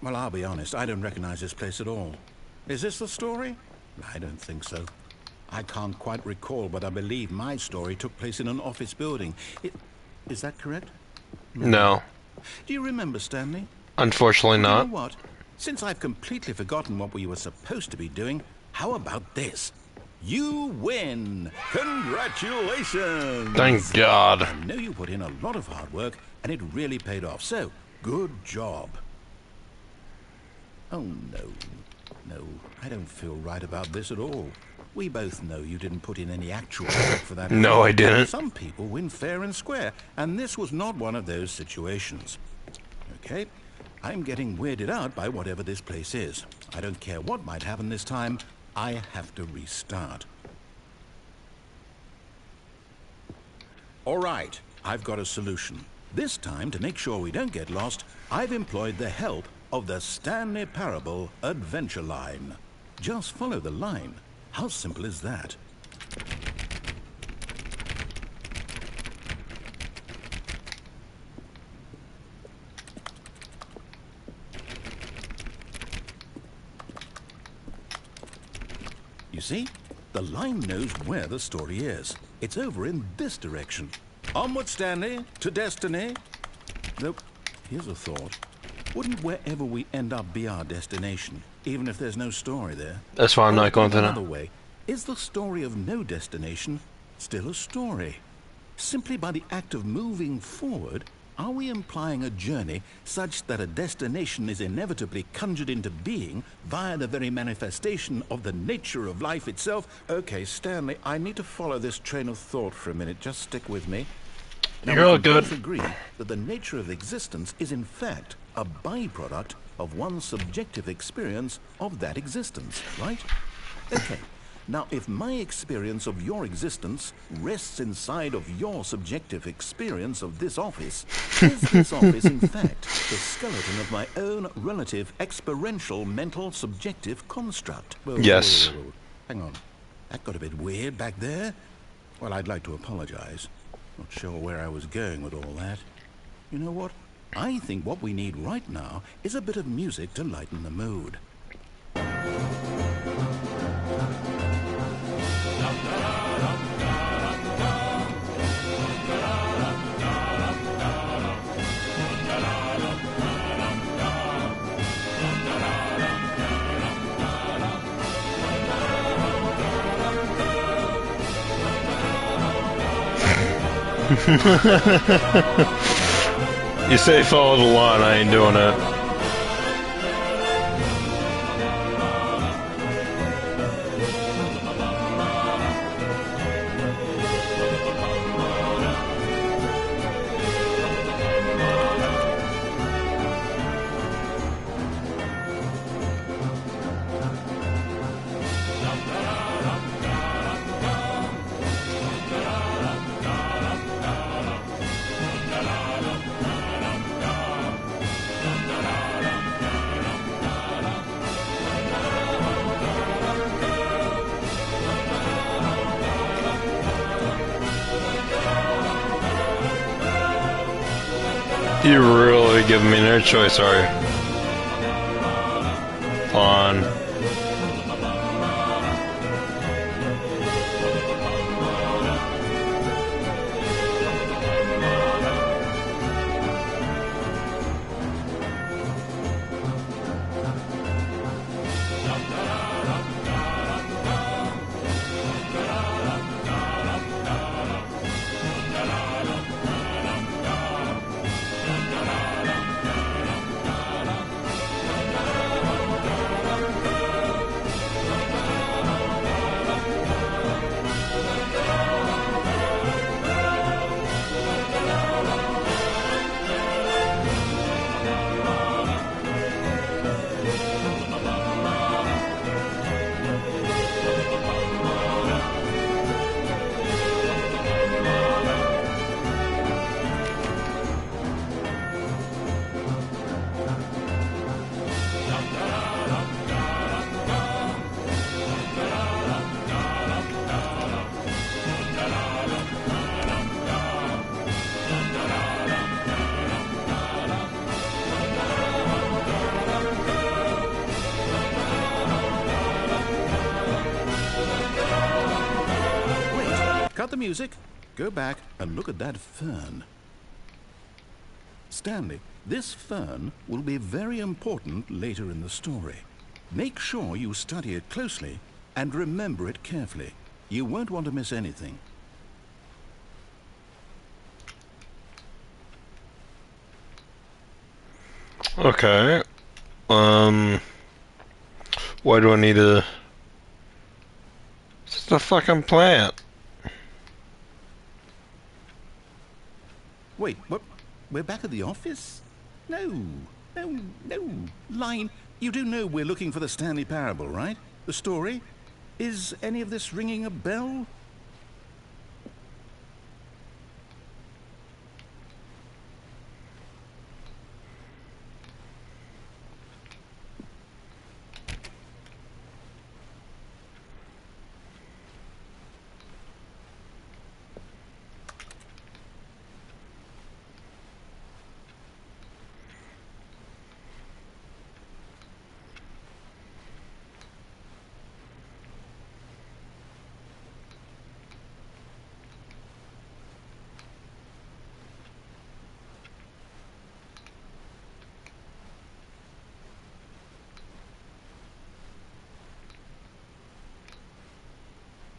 Well, I'll be honest, I don't recognize this place at all. Is this the story? I don't think so. I can't quite recall, but I believe my story took place in an office building. Is that correct? No. Do you remember, Stanley? Unfortunately You not. know what? Since I've completely forgotten what we were supposed to be doing, how about this? You win! Congratulations! Thank God. I know you put in a lot of hard work, and it really paid off, so good job. Oh, no. No, I don't feel right about this at all. We both know you didn't put in any actual work for that. No, I didn't. Some people win fair and square, and this was not one of those situations. Okay, I'm getting weirded out by whatever this place is. I don't care what might happen this time. I have to restart. All right, I've got a solution. This time, to make sure we don't get lost, I've employed the help of the Stanley Parable Adventure Line. Just follow the line. How simple is that? You see? The line knows where the story is. It's over in this direction. Onward, Stanley, to destiny. Nope. Here's a thought. Wouldn't wherever we end up be our destination, even if there's no story there? That's why I'm not going to Another now. way, is the story of no destination still a story? Simply by the act of moving forward, are we implying a journey such that a destination is inevitably conjured into being via the very manifestation of the nature of life itself? Okay, Stanley, I need to follow this train of thought for a minute. Just stick with me. Now, You're we all can good. both agree that the nature of existence is in fact a byproduct of one's subjective experience of that existence, right? Okay. Now, if my experience of your existence rests inside of your subjective experience of this office, is this office, in fact, the skeleton of my own relative experiential mental subjective construct? Whoa, Yes. whoa. Hang on. That got a bit weird back there. Well, I'd like to apologize. Not sure where I was going with all that. You know what? I think what we need right now is a bit of music to lighten the mood. You say follow the line, I ain't doing it. You're really giving me no choice, are you? Fine. Cut the music, go back and look at that fern. Stanley, this fern will be very important later in the story. Make sure you study it closely and remember it carefully. You won't want to miss anything. Okay. Why do I need a... It's just a fucking plant. Wait, what? We're back at the office? No. Line, you do know we're looking for the Stanley Parable, right? The story? Is any of this ringing a bell?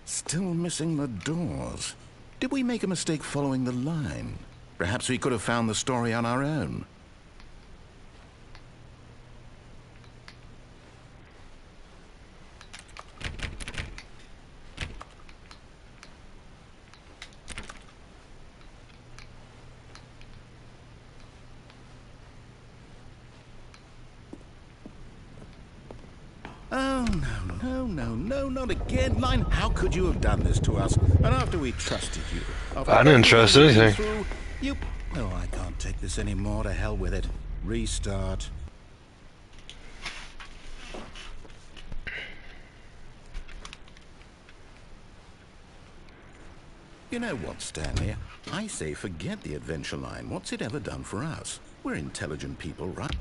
Still missing the doors. Did we make a mistake following the line? Perhaps we could have found the story on our own. Oh, no, not again. Line, how could you have done this to us? And after we trusted you. I didn't trust anything. You... Oh, I can't take this anymore. To hell with it. Restart. You know what, Stanley? I say forget the adventure line. What's it ever done for us? We're intelligent people, right?